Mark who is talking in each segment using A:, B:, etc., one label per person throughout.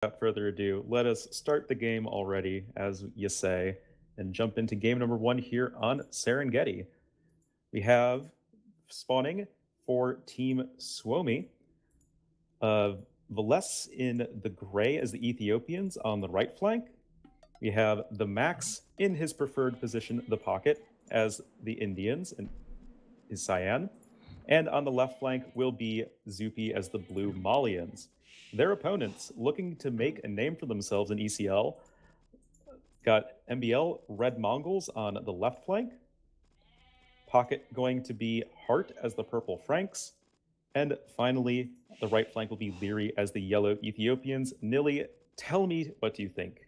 A: Without further ado, let us start the game already, as you say, and jump into game number 1 here on Serengeti. We have spawning for Team Suomi, Veles in the gray as the Ethiopians on the right flank. We have the Max in his preferred position, the pocket, as the Indians and his cyan. And on the left flank will be Zupi as the blue Malians. Their opponents, looking to make a name for themselves in ECL, got MBL Red Mongols on the left flank, pocket going to be Hart as the purple Franks, and finally, the right flank will be Leary as the yellow Ethiopians. Nili, tell me, what do you think?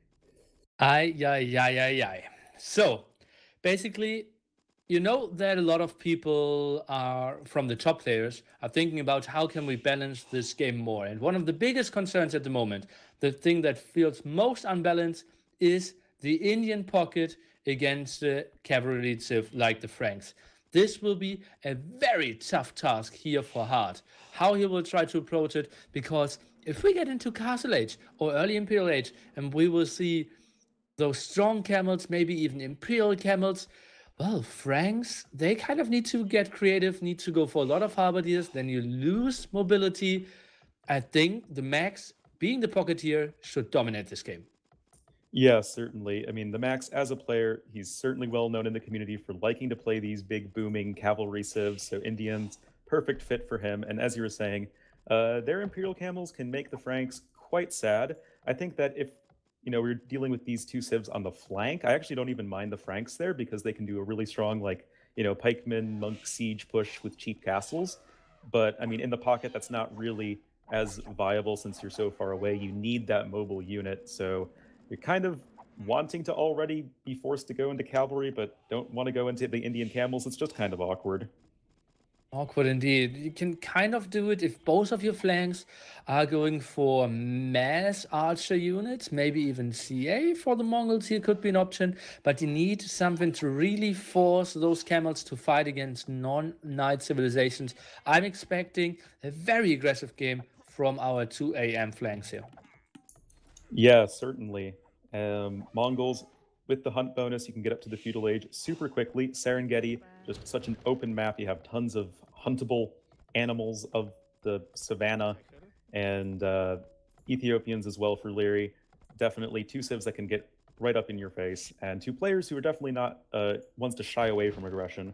B: So, basically, you know that a lot of people are from the top players are thinking about how can we balance this game more. And one of the biggest concerns at the moment, the thing that feels most unbalanced, is the Indian pocket against the cavalry civ like the Franks. This will be a very tough task here for Hart. How he will try to approach it, because if we get into Castle Age or early Imperial Age and we will see those strong camels, maybe even Imperial camels, well, Franks, they kind of need to get creative, need to go for a lot of halberdiers, then you lose mobility. I think the Max, being the pocketeer, should dominate this game.
A: Yeah, certainly. I mean, the Max, as a player, he's certainly well known in the community for liking to play these big, booming cavalry civs, so Indians, perfect fit for him. And as you were saying, their Imperial camels can make the Franks quite sad. I think that if we're dealing with these two civs on the flank, I actually don't even mind the Franks there because they can do a really strong, pikeman, monk siege push with cheap castles. But, I mean, in the pocket, that's not really as viable since you're so far away. You need that mobile unit, so you're kind of wanting to already be forced to go into cavalry, but don't want to go into the Indian camels. It's just kind of awkward.
B: Awkward indeed. You can kind of do it if both of your flanks are going for mass archer units, maybe even CA for the Mongols here could be an option, but you need something to really force those camels to fight against non-knight civilizations. I'm expecting a very aggressive game from our 2 AM flanks here.
A: Yeah, certainly. Mongols, with the hunt bonus, you can get up to the feudal age super quickly. Serengeti, just such an open map. You have tons of huntable animals of the savannah, and Ethiopians as well for Leary. Definitely two civs that can get right up in your face, and two players who are definitely not ones to shy away from aggression.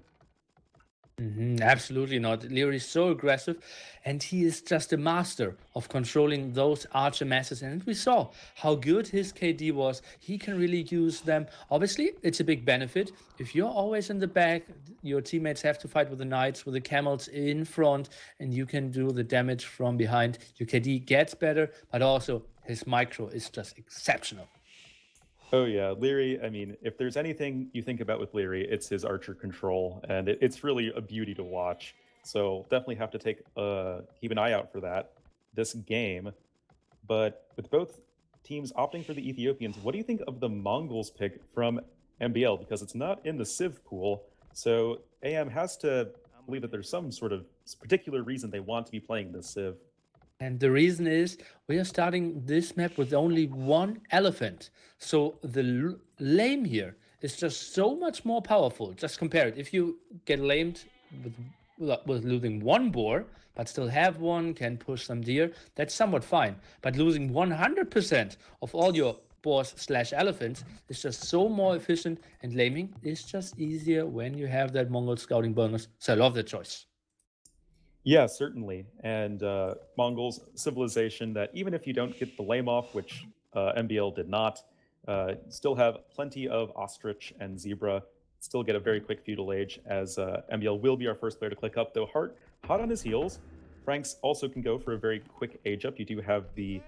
B: Absolutely not. Leary is so aggressive, and he is just a master of controlling those archer masses. And we saw how good his KD was. He can really use them. Obviously, it's a big benefit. If you're always in the back, your teammates have to fight with the knights, with the camels in front, and you can do the damage from behind. Your KD gets better, but also his micro is just exceptional.
A: Oh yeah, Leary, I mean, if there's anything you think about with Leary, it's his archer control, and it's really a beauty to watch. So definitely have to keep an eye out for that this game. But with both teams opting for the Ethiopians, what do you think of the Mongols pick from MBL? Because it's not in the Civ pool, so AM has to believe that there's some sort of particular reason they want to be playing this Civ.
B: And the reason is we are starting this map with only one elephant. So the lame here is just so much more powerful. Just compare it. If you get lamed with losing one boar, but still have one, can push some deer, that's somewhat fine. But losing 100% of all your boars/elephants is just so more efficient, and laming is just easier when you have that Mongol scouting bonus. So I love the choice.
A: Yeah, certainly. And Mongols, civilization that even if you don't get the lame off, which MBL did not, still have plenty of ostrich and zebra, still get a very quick feudal age, as MBL will be our first player to click up, though Hart hot on his heels. Franks also can go for a very quick age up. You do have the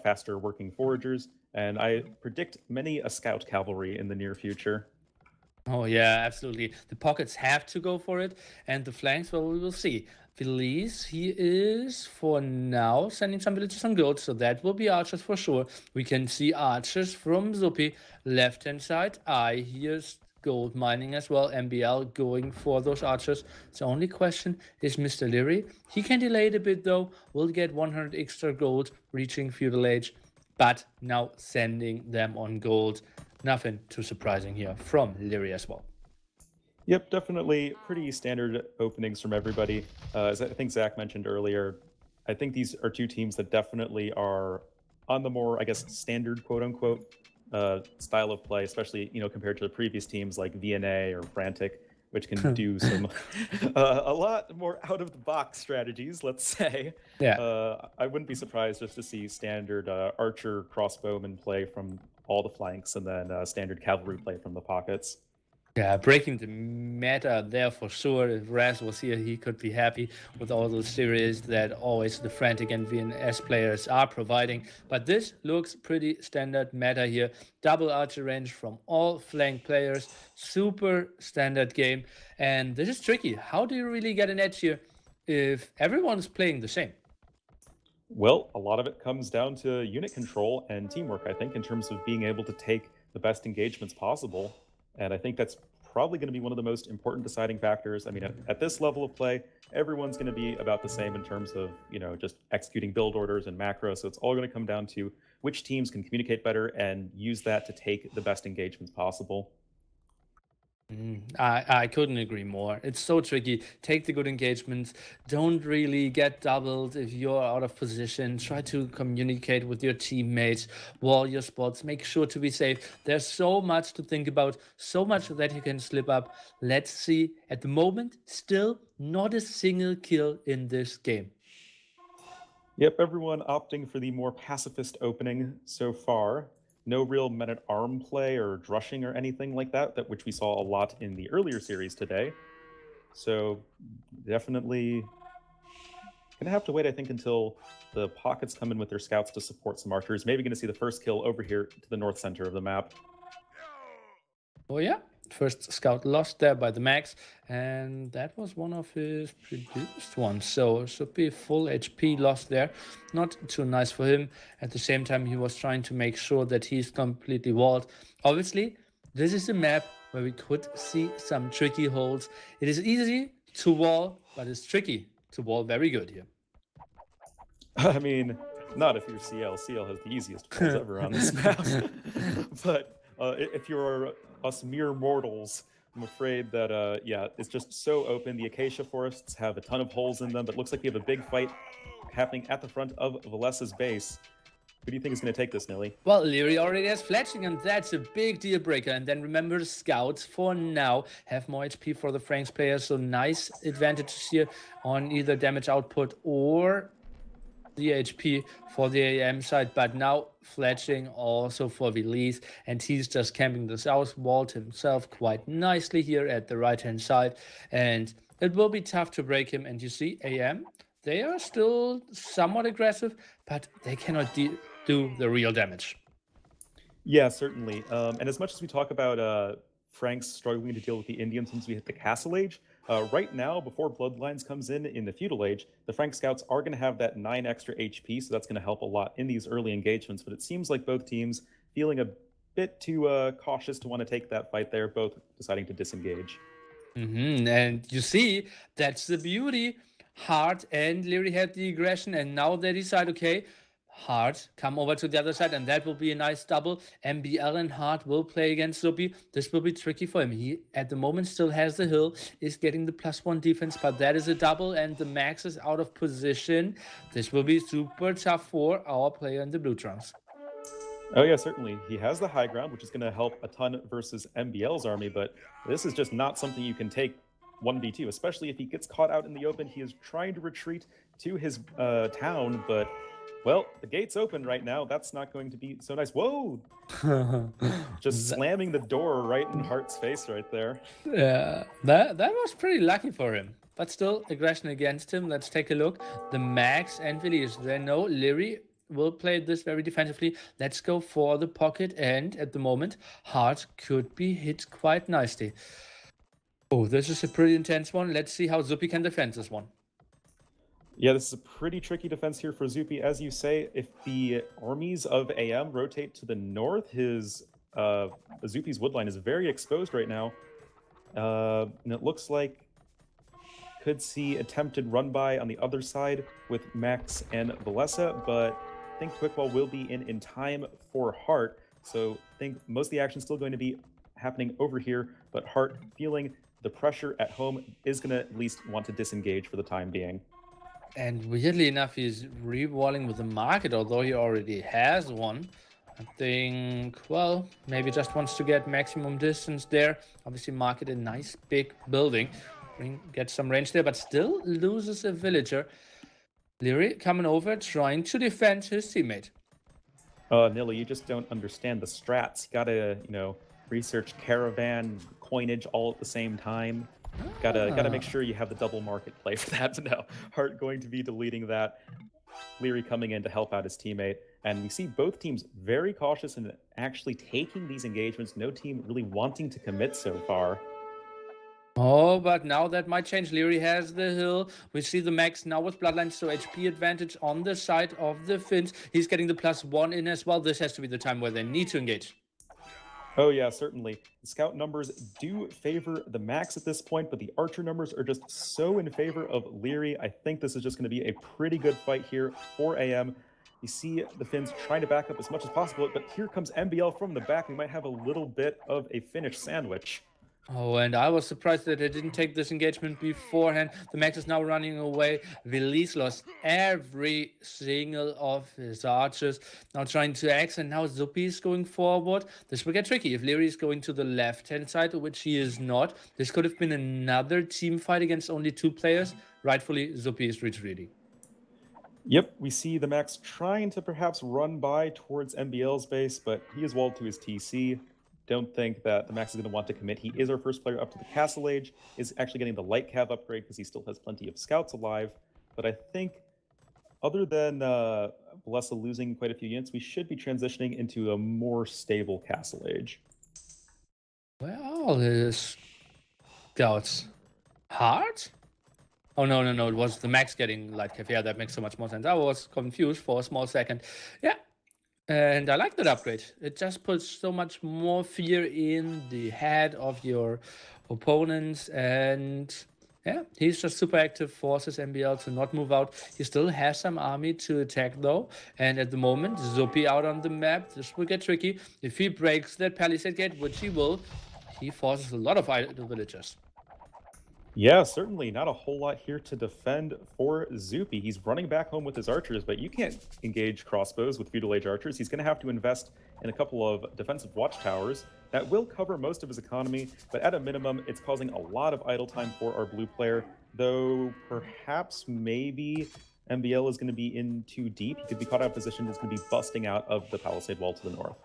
A: faster working foragers, and I predict many a scout cavalry in the near future.
B: Oh yeah, absolutely. The pockets have to go for it, and the flanks, well, we will see. Felice, he is for now sending some villagers on gold, so that will be archers for sure. We can see archers from Zupi, left-hand side. I hear gold mining as well. MBL going for those archers. The only question is Mr. Leary. He can delay it a bit though. We'll get 100 extra gold reaching feudal age. but now sending them on gold. Nothing too surprising here from Leary as well.
A: Yep, definitely pretty standard openings from everybody. As I think Zach mentioned earlier, I think these are two teams that definitely are on the more, I guess, standard quote unquote style of play, especially compared to the previous teams like VNA or Frantic, which can do some a lot more out of the box strategies. Let's say.
B: Yeah.
A: I wouldn't be surprised just to see standard archer crossbowman play from all the flanks, and then standard cavalry play from the pockets.
B: Yeah, breaking the meta there for sure. If Raz was here, he could be happy with all those series that always the Frantic and VNS players are providing. But this looks pretty standard meta here. Double archer range from all flank players. Super standard game. And this is tricky. How do you really get an edge here if everyone's playing the same?
A: Well, a lot of it comes down to unit control and teamwork, I think, in terms of being able to take the best engagements possible. And I think that's probably going to be one of the most important deciding factors. I mean, at this level of play, everyone's going to be about the same in terms of, just executing build orders and macros. So it's all going to come down to which teams can communicate better and use that to take the best engagements possible.
B: I couldn't agree more. It's so tricky. Take the good engagements. Don't really get doubled if you're out of position. Try to communicate with your teammates. Wall your spots. Make sure to be safe. There's so much to think about. So much that you can slip up. Let's see. At the moment, still not a single kill in this game.
A: Yep, everyone opting for the more pacifist opening so far. No real men-at-arm play or drushing or anything like that, which we saw a lot in the earlier series today. So definitely gonna have to wait, I think, until the pockets come in with their scouts to support some archers. Maybe gonna see the first kill over here to the north center of the map.
B: Oh yeah, first scout lost there by the max, and that was one of his produced ones. So should be full HP lost there. Not too nice for him. At the same time, he was trying to make sure that he's completely walled. Obviously, this is a map where we could see some tricky holes. It is easy to wall, but it's tricky to wall very good here.
A: I mean, not if you're CL. CL has the easiest walls ever on this map. But if you're us mere mortals, I'm afraid that, yeah, it's just so open. The acacia forests have a ton of holes in them, but it looks like we have a big fight happening at the front of Valesa's base. Who do you think is going to take this, Nilly?
B: Well, Leary already has fletching, and that's a big deal breaker. And then remember, the scouts for now have more HP for the Franks players, so nice advantages here on either damage output or the HP for the AM side. But now fletching also for Vilis, and he's just camping the south, walled himself quite nicely here at the right-hand side, and it will be tough to break him. And you see AM, they are still somewhat aggressive, but they cannot do the real damage.
A: Yeah, certainly. And as much as we talk about Franks struggling to deal with the Indians since we hit the Castle Age, right now, before Bloodlines comes in the Feudal Age, the Frank Scouts are going to have that 9 extra HP, so that's going to help a lot in these early engagements. But it seems like both teams feeling a bit too cautious to want to take that fight there, both deciding to disengage.
B: And you see, that's the beauty. Hart and Leary had the aggression, and now they decide, okay, Hart come over to the other side, and that will be a nice double. MBL and Hart will play against Zupi. This will be tricky for him. He at the moment still has the hill, is getting the +1 defense, but that is a double, and the max is out of position. This will be super tough for our player in the blue trunks.
A: Oh yeah, certainly. He has the high ground, which is going to help a ton versus MBL's army, but this is just not something you can take 1v2, especially if he gets caught out in the open. He is trying to retreat to his town, but well, the gate's open right now. That's not going to be so nice. Whoa! Just slamming the door right in Hart's face right there.
B: Yeah, that was pretty lucky for him. But still, aggression against him. Let's take a look. The Max and Villiers, they know Leary will play this very defensively. Let's go for the pocket, and at the moment, Hart could be hit quite nicely. Oh, this is a pretty intense one. Let's see how Zupi can defend this one.
A: Yeah, this is a pretty tricky defense here for Zupi. As you say, if the armies of AM rotate to the north, his Zupi's woodline is very exposed right now. And it looks like could see attempted run by on the other side with Max and Valesa, but think Quickwall will be in time for Hart. So I think most of the action is still going to be happening over here, but Hart, feeling the pressure at home, is going to at least want to disengage for the time being.
B: And weirdly enough, he's re-walling with the market, although he already has one. I think, well, maybe just wants to get maximum distance there. Obviously, market a nice big building. Get some range there, but still loses a villager. Leary coming over, trying to defend his teammate.
A: Nilly, you just don't understand the strats. You gotta, research caravan, coinage all at the same time. Gotta make sure you have the double market play for that. No, Hart going to be deleting that. Leary coming in to help out his teammate. And we see both teams very cautious in actually taking these engagements. No team really wanting to commit so far.
B: Oh, but now that might change. Leary has the hill. We see the max now with Bloodlines, so HP advantage on the side of the Finns. He's getting the +1 in as well. This has to be the time where they need to engage.
A: Oh yeah, certainly. The scout numbers do favor the max at this point, but the archer numbers are just so in favor of Leary. I think this is just going to be a pretty good fight here for AM. You see the Finns trying to back up as much as possible, but here comes MBL from the back. We might have a little bit of a Finnish sandwich.
B: Oh, and I was surprised that they didn't take this engagement beforehand. The max is now running away. Velis lost every single of his archers. Now trying to axe, and now Zupi is going forward. This will get tricky if Leary is going to the left-hand side, which he is not. This could have been another team fight against only 2 players. Rightfully, Zupi is retreating.
A: Yep, we see the max trying to perhaps run by towards MBL's base, but he is walled to his TC. Don't think that the max is going to want to commit. He is our first player up to the castle age, is actually getting the light cav upgrade because he still has plenty of scouts alive. But I think other than Blessa losing quite a few units, we should be transitioning into a more stable castle age.
B: Well, his scouts hard? Oh, no, it was the max getting light cav. Yeah, that makes so much more sense. I was confused for a small second. Yeah. And I like that upgrade. It just puts so much more fear in the head of your opponents. And yeah, he's just super active, forces MBL to not move out. He still has some army to attack though. And at the moment, Zupi out on the map. This will get tricky. If he breaks that palisade gate, which he will, he forces a lot of idle villagers.
A: Yeah, certainly not a whole lot here to defend for Zupi. He's running back home with his archers, but you can't engage crossbows with feudal age archers. He's going to have to invest in a couple of defensive watchtowers. That will cover most of his economy, but at a minimum, it's causing a lot of idle time for our blue player, though perhaps maybe MBL is going to be in too deep. He could be caught out of position. He's going to be busting out of the palisade wall to the north.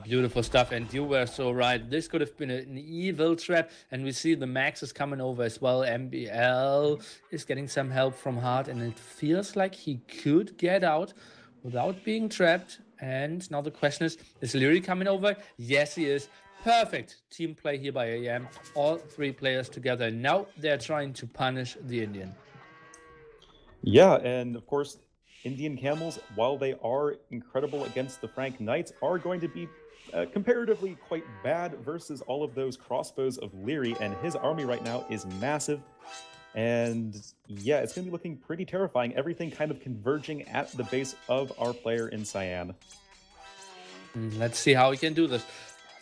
B: Beautiful stuff, and you were so right. This could have been an evil trap, and we see the max is coming over as well. MBL is getting some help from Hart, and it feels like he could get out without being trapped. And now the question is Leary coming over? Yes, he is. Perfect team play here by AM. All 3 players together. Now they're trying to punish the Indian.
A: Yeah, and of course, Indian camels, while they are incredible against the Frank Knights, are going to be comparatively quite bad versus all of those crossbows of Leary, and his army right now is massive. And yeah, it's going to be looking pretty terrifying. Everything kind of converging at the base of our player in Cyan.
B: Let's see how he can do this.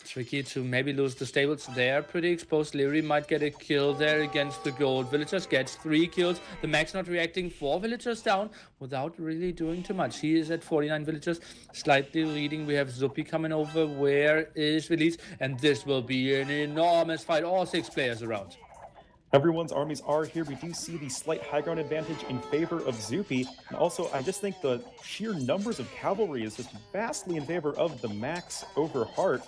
B: Tricky to maybe lose the stables. They are pretty exposed. Leary might get a kill there against the gold villagers. Gets 3 kills. The max not reacting. 4 villagers down without really doing too much. He is at 49 villagers, slightly leading. We have Zupi coming over. Where is Velis? And this will be an enormous fight. All 6 players around.
A: Everyone's armies are here. We do see the slight high ground advantage in favor of Zupi. And also, I just think the sheer numbers of cavalry is just vastly in favor of the max over Hart.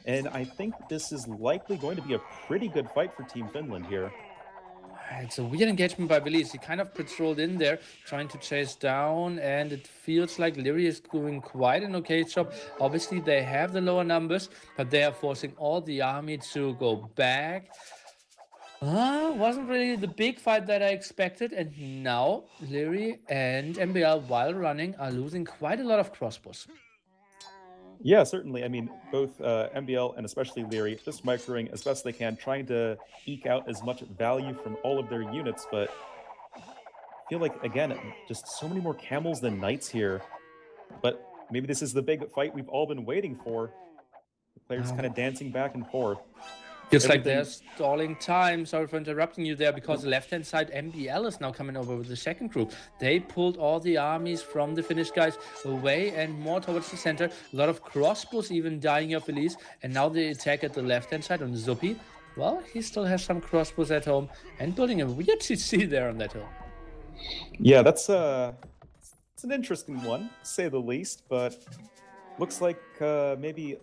A: And I think this is likely going to be a pretty good fight for Team Finland here.
B: It's a weird engagement by Velis. He kind of patrolled in there, trying to chase down, and it feels like Leary is doing quite an okay job. Obviously, they have the lower numbers, but they are forcing all the army to go back. Wasn't really the big fight that I expected, and now Leary and MBL, while running, are losing quite a lot of crossbows.
A: Yeah, certainly. I mean, both MBL and especially Leary just microing as best they can, trying to eke out as much value from all of their units. But I feel like, again, just so many more camels than knights here. But maybe this is the big fight we've all been waiting for. The players kind of dancing back and forth.
B: Feels like they're stalling time. Sorry for interrupting you there, because the left-hand side MBL is now coming over with the second group. They pulled all the armies from the Finnish guys away and more towards the center. A lot of crossbows even dying of Elise. And now they attack at the left-hand side on Zupi. Well, he still has some crossbows at home and building a weird CC there on that hill.
A: Yeah, that's it's an interesting one, to say the least, but looks like maybe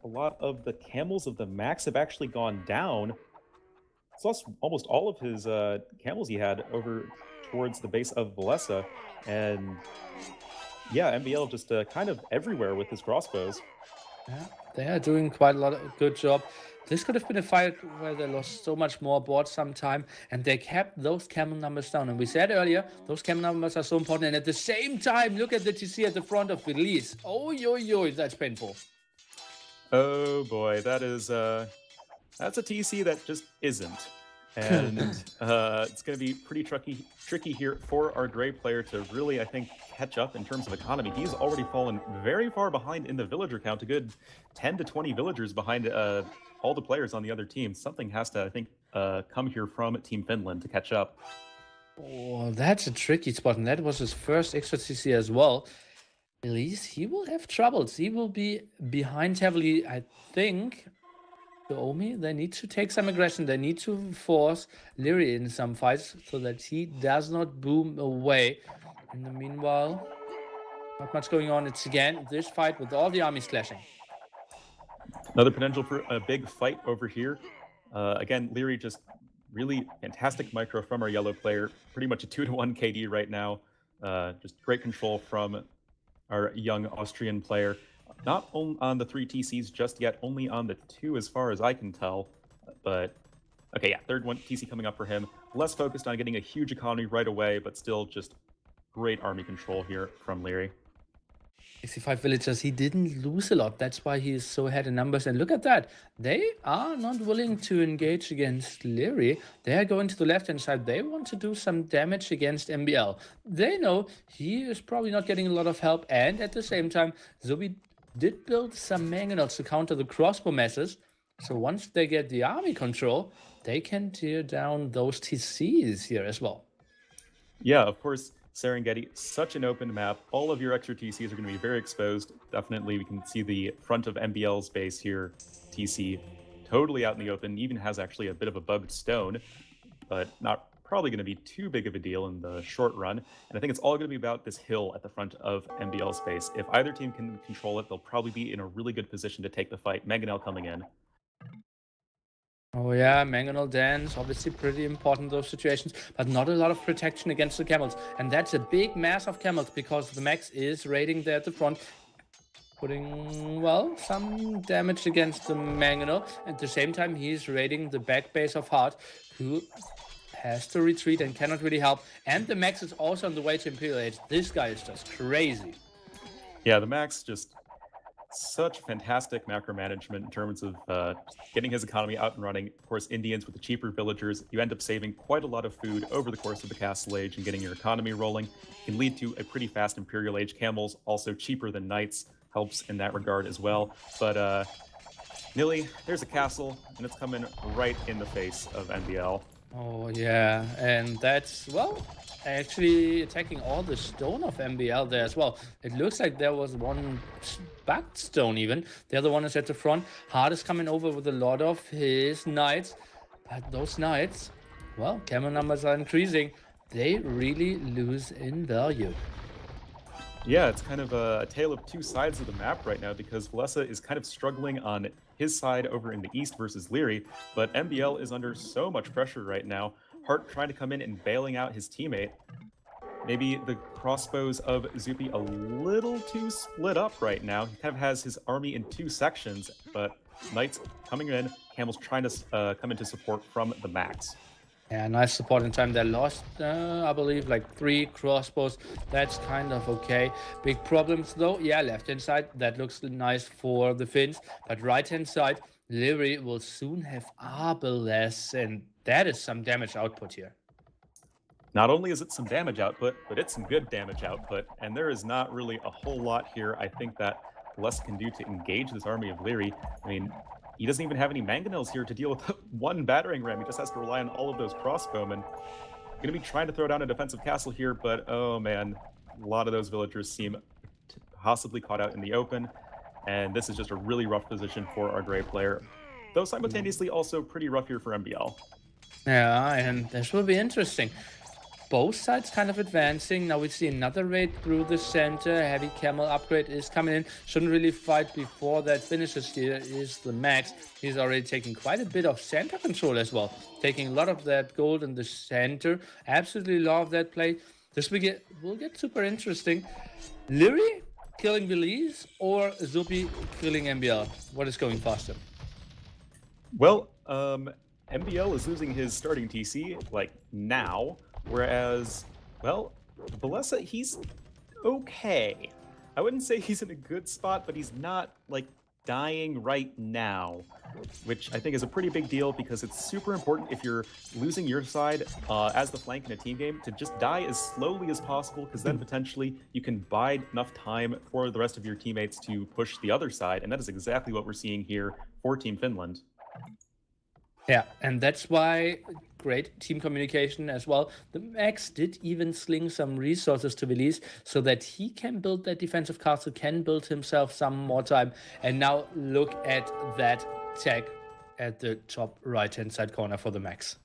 A: a lot of the camels of the Max have actually gone down. It's lost almost all of his camels he had over towards the base of Valesa, and yeah, MBL just kind of everywhere with his crossbows.
B: Yeah, they are doing quite a lot of good job. This could have been a fight where they lost so much more board sometime, and they kept those camel numbers down. And we said earlier, those camel numbers are so important. And at the same time, look at the TC at the front of Belize. Oh, yo, that's painful.
A: Oh boy, that is that's a TC that just isn't. And it's going to be pretty tricky here for our gray player to really, I think, catch up in terms of economy. He's already fallen very far behind in the villager count, a good 10 to 20 villagers behind all the players on the other team. Something has to, I think, come here from Team Finland to catch up.
B: Oh, that's a tricky spot, and that was his first extra TC as well. At least he will have troubles. He will be behind heavily, I think. Omi, they need to take some aggression. They need to force Leary in some fights so that he does not boom away. In the meanwhile, not much going on. It's again this fight with all the armies clashing.
A: Another potential for a big fight over here. Again, Leary just really fantastic micro from our yellow player. Pretty much a 2-to-1 KD right now. Just great control from our young Austrian player. Not on the 3 TCs just yet, only on the 2 as far as I can tell. But, okay, yeah, third one TC coming up for him. Less focused on getting a huge economy right away, but still just great army control here from Leary.
B: 65 villagers, he didn't lose a lot. That's why he is so ahead in numbers. And look at that. They are not willing to engage against Leary. They are going to the left-hand side. They want to do some damage against MBL. They know he is probably not getting a lot of help. And at the same time, Zubi did build some mangonels to counter the crossbow masses. So once they get the army control, they can tear down those TCs here as well.
A: Yeah, of course, Serengeti, such an open map. All of your extra TCs are going to be very exposed. Definitely, we can see the front of MBL's base here. TC totally out in the open, even has actually a bit of a bugged stone, but not probably going to be too big of a deal in the short run. And I think it's all going to be about this hill at the front of MBL's base. If either team can control it, they'll probably be in a really good position to take the fight. Mangonel coming in.
B: Oh yeah, Mangonel dance, obviously pretty important in those situations, but not a lot of protection against the camels. And that's a big mass of camels because the Max is raiding there at the front, putting, well, some damage against the Mangonel. At the same time, he's raiding the back base of Hart, who has to retreat and cannot really help. And the Max is also on the way to Imperial Age. This guy is just crazy.
A: Yeah, the Max just such fantastic macro management in terms of getting his economy out and running. Of course, Indians with the cheaper villagers, you end up saving quite a lot of food over the course of the Castle Age and getting your economy rolling. It can lead to a pretty fast Imperial Age. Camels, also cheaper than knights, helps in that regard as well. But Nilly, there's a castle, and it's coming right in the face of NBL.
B: Oh yeah, and that's, well, actually attacking all the stone of MBL there as well. It looks like there was one backed stone even. The other one is at the front. Hart is coming over with a lot of his knights. But those knights, well, camel numbers are increasing. They really lose in value.
A: Yeah, it's kind of a tale of two sides of the map right now because Valesa is kind of struggling on his side over in the east versus Leary, but MBL is under so much pressure right now. Hart trying to come in and bailing out his teammate. Maybe the crossbows of Zupi a little too split up right now. He kind of has his army in two sections, but Knights coming in, Camels trying to come into support from the Max.
B: Yeah, nice support in time. They lost, I believe, like 3 crossbows. That's kind of okay. Big problems, though. Yeah, left-hand side, that looks nice for the Finns. But right-hand side, Leary will soon have Arbalest, and that is some damage output here.
A: Not only is it some damage output, but it's some good damage output, and there is not really a whole lot here I think that Bless can do to engage this army of Leary. I mean, he doesn't even have any mangonels here to deal with one battering ram. He just has to rely on all of those crossbowmen. Going to be trying to throw down a defensive castle here, but oh man, a lot of those villagers seem possibly caught out in the open, and this is just a really rough position for our gray player, though simultaneously also pretty rough here for MBL.
B: Yeah, and this will be interesting. Both sides kind of advancing. Now we see another raid through the center. Heavy camel upgrade is coming in. Shouldn't really fight before that finishes. Here is the Max. He's already taking quite a bit of center control as well. Taking a lot of that gold in the center. Absolutely love that play. This will get super interesting. Leary killing Belize or Zupi killing MBL? What is going faster?
A: Well, MBL is losing his starting TC, like, now. Whereas, well, Valessa, he's okay. I wouldn't say he's in a good spot, but he's not, like, dying right now, which I think is a pretty big deal because it's super important if you're losing your side as the flank in a team game to just die as slowly as possible, because then potentially you can buy enough time for the rest of your teammates to push the other side, and that is exactly what we're seeing here for Team Finland.
B: Yeah, and that's why great team communication as well. The Max did even sling some resources to Belize so that he can build that defensive castle, can build himself some more time. And now look at that tag at the top right-hand side corner for the Max.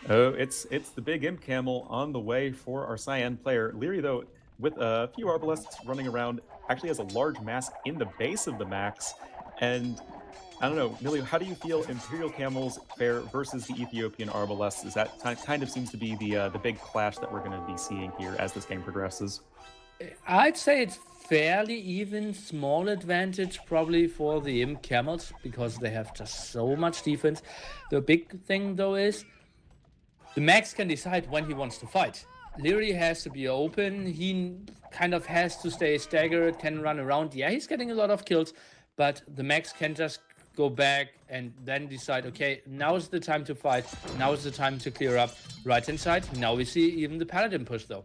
A: Oh, it's the big imp camel on the way for our Cyan player. Leary, though, with a few arbalests running around, actually has a large mass in the base of the Max. And I don't know, Millie, how do you feel Imperial camels fare versus the Ethiopian arbalests? Is that kind of seems to be the big clash that we're going to be seeing here as this game progresses?
B: I'd say it's fairly even, small advantage probably for the imp camels because they have just so much defense. The big thing though is the Max can decide when he wants to fight. Leary has to be open. He kind of has to stay staggered, can run around. Yeah, he's getting a lot of kills, but the Max can just go back and then decide, okay, now is the time to fight. Now is the time to clear up right-hand side. Now we see even the Paladin push, though.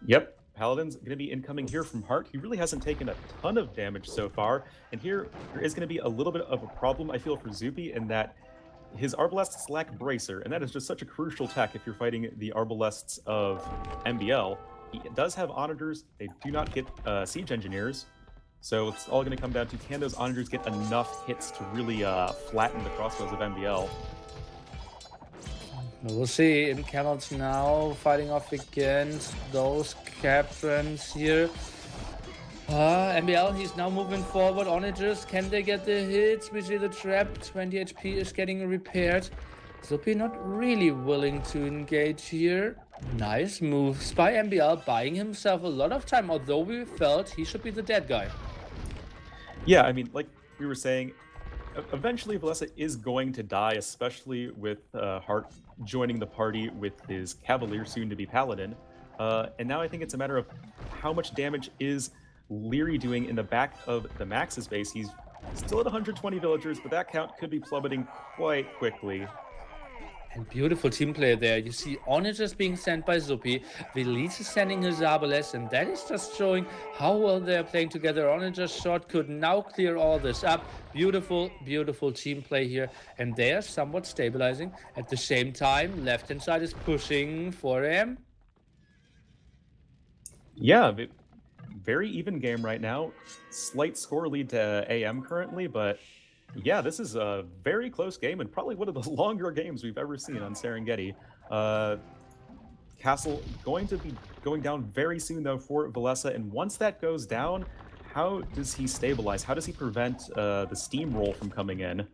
A: Yep, Paladin's going to be incoming here from Hart. He really hasn't taken a ton of damage so far. And here, there is going to be a little bit of a problem, I feel, for Zupi in that his arbalests lack Bracer. And that is just such a crucial tech if you're fighting the arbalests of MBL. He does have Onagers. They do not get Siege Engineers. So it's all going to come down to, can those Onagers get enough hits to really flatten the crossbows of MBL?
B: We'll see. Imp Camels now fighting off against those captains here. MBL, he's now moving forward. Onagers, can they get the hits? We see the trap. 20 HP is getting repaired. Zupi not really willing to engage here. Nice moves by MBL, buying himself a lot of time, although we felt he should be the dead guy.
A: Yeah, I mean, like we were saying, eventually Valessa is going to die, especially with Hart joining the party with his Cavalier, soon to be Paladin. And now I think it's a matter of how much damage is Leary doing in the back of the Max's base. He's still at 120 villagers, but that count could be plummeting quite quickly.
B: And beautiful team play there. You see Onagers being sent by Zupi. Belize is sending his Arbalest, and that is just showing how well they're playing together. Onagers shot could now clear all this up. Beautiful, beautiful team play here. And they are somewhat stabilizing. At the same time, left-hand side is pushing for him.
A: Yeah, very even game right now. Slight score lead to AM currently, but yeah, this is a very close game and probably one of the longer games we've ever seen on Serengeti. Castle going to be going down very soon, though, for Valessa. And once that goes down, how does he stabilize? How does he prevent the steamroll from coming in?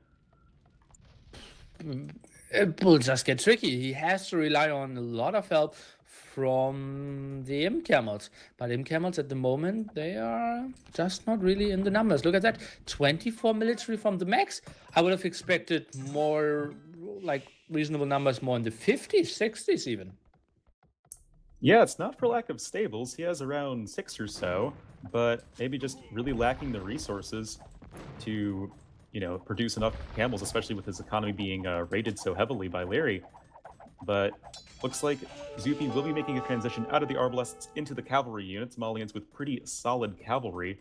B: It will just get tricky. He has to rely on a lot of help from the Imp Camels. But Imp Camels at the moment, they are just not really in the numbers. Look at that, 24 military from the Max. I would have expected more, like, reasonable numbers, more in the 50s, 60s even.
A: Yeah, it's not for lack of stables. He has around 6 or so, but maybe just really lacking the resources to, you know, produce enough camels, especially with his economy being raided so heavily by Leary. But Looks like Zupi will be making a transition out of the Arbalests into the cavalry units, Malians with pretty solid cavalry.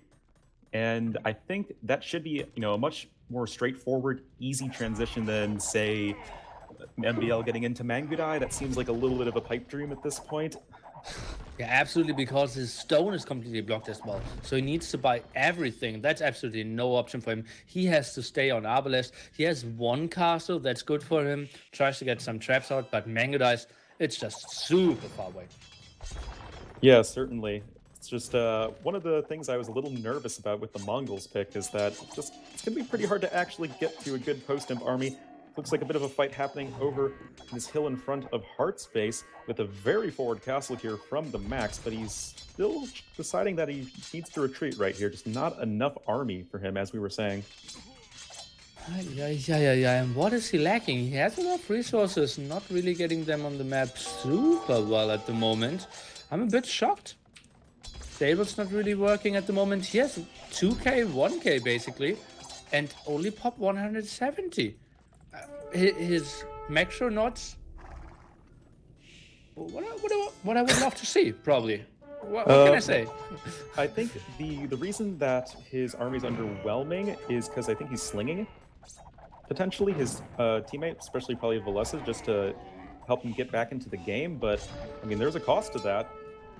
A: And I think that should be, a much more straightforward, easy transition than, say, MBL getting into Mangudai. That seems like a little bit of a pipe dream at this point.
B: Yeah, absolutely, because his stone is completely blocked as well. So he needs to buy everything. That's absolutely no option for him. He has to stay on Arbalest. He has one castle, that's good for him. Tries to get some traps out, but Mangudai, it's just super far away.
A: Yeah, certainly. It's just one of the things I was a little nervous about with the Mongols pick is that it's going to be pretty hard to actually get to a good post-imp army. Looks like a bit of a fight happening over this hill in front of Heart's base with a very forward castle here from the Max, but he's still deciding that he needs to retreat right here. Just not enough army for him, as we were saying.
B: Yeah. And what is he lacking? He has enough resources, not really getting them on the map super well at the moment. I'm a bit shocked. Stable's not really working at the moment. He has 2k, 1k basically, and only pop 170. His Macronauts, what I would love to see, probably. What can I say?
A: I think the reason that his army is underwhelming is because I think he's slinging potentially his teammate, especially probably Valesa, just to help him get back into the game. But I mean, there's a cost to that,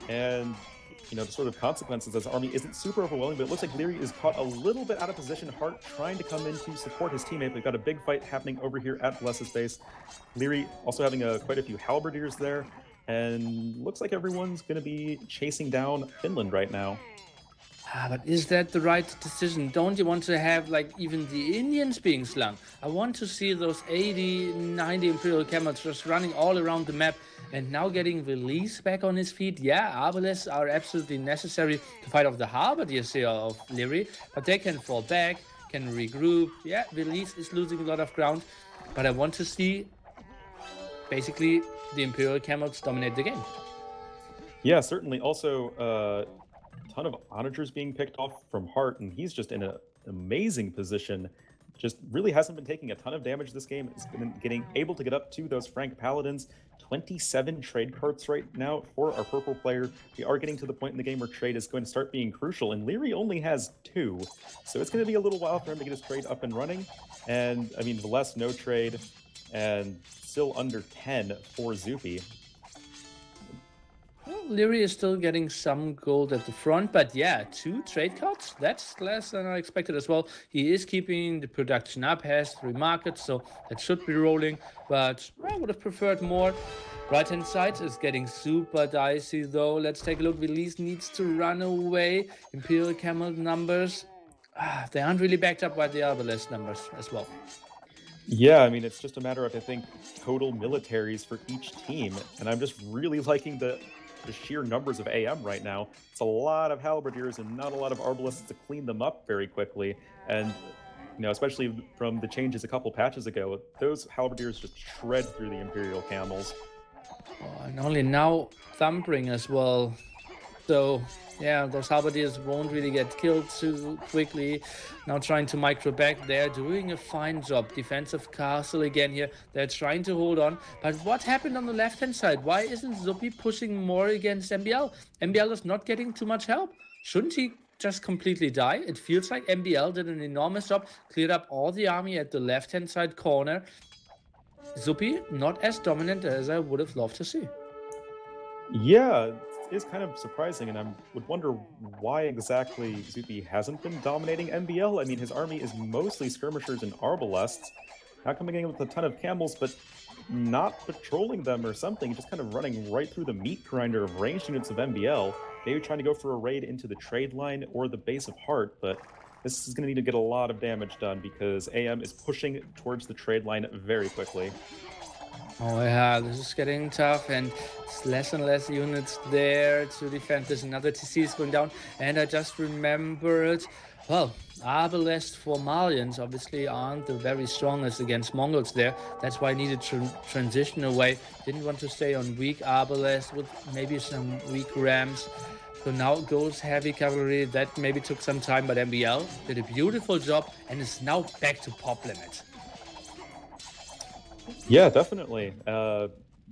A: and the sort of consequences as army isn't super overwhelming, but it looks like Leary is caught a little bit out of position. Hart trying to come in to support his teammate. We've got a big fight happening over here at Valesa's base. Leary also having quite a few halberdiers there, and looks like everyone's going to be chasing down Finland right now.
B: But is that the right decision? Don't you want to have, like, even the Indians being slung? I want to see those 80, 90 Imperial camels just running all around the map and now getting Release back on his feet. Yeah, Arbalests are absolutely necessary to fight off the halberdiers here of Leary, but they can fall back, can regroup. Yeah, Release is losing a lot of ground, but I want to see basically the Imperial camels dominate the game.
A: Yeah, certainly. Also, ton of onagers being picked off from Hart, and he's just in an amazing position. Just really hasn't been taking a ton of damage this game. He's been getting able to get up to those Frank Paladins. 27 trade carts right now for our purple player. We are getting to the point in the game where trade is going to start being crucial, and Leary only has 2. So it's going to be a little while for him to get his trade up and running. And I mean, Valesa, no trade, and still under 10 for Zupi.
B: Well, Leary is still getting some gold at the front, but yeah, 2 trade cards, that's less than I expected as well. He is keeping the production up, has 3 markets, so that should be rolling, but I would have preferred more. Right-hand side is getting super dicey though. Let's take a look. Release needs to run away. Imperial Camel numbers, they aren't really backed up by the Arbalest numbers as well.
A: Yeah, I mean, it's just a matter of, I think, total militaries for each team, and I'm just really liking the sheer numbers of AM right now. It's a lot of halberdiers and not a lot of arbalests to clean them up very quickly. And, especially from the changes a couple patches ago, those halberdiers just shred through the Imperial camels.
B: Oh, and only now thumping as well. So, yeah, those halberdiers won't really get killed too quickly. Now trying to micro back. They're doing a fine job. Defensive castle again here. They're trying to hold on. But what happened on the left-hand side? Why isn't Zupi pushing more against MBL? MBL is not getting too much help. Shouldn't he just completely die? It feels like MBL did an enormous job. Cleared up all the army at the left-hand side corner. Zupi not as dominant as I would have loved to see.
A: Yeah, is kind of surprising, and I would wonder why exactly Zupi hasn't been dominating MBL. I mean, his army is mostly skirmishers and arbalests, not coming in with a ton of camels, but not patrolling them or something, just kind of running right through the meat grinder of ranged units of MBL, maybe trying to go for a raid into the trade line or the base of Heart, but this is going to need to get a lot of damage done because AM is pushing towards the trade line very quickly.
B: Oh yeah, this is getting tough, and it's less and less units there to defend this. Another TC is going down, and I just remembered, well, Arbalest for Malians obviously aren't the very strongest against Mongols there. That's why I needed to transition away. Didn't want to stay on weak Arbalest with maybe some weak rams. So now goes heavy cavalry. That maybe took some time, but MBL did a beautiful job and is now back to pop limit.
A: Yeah, definitely.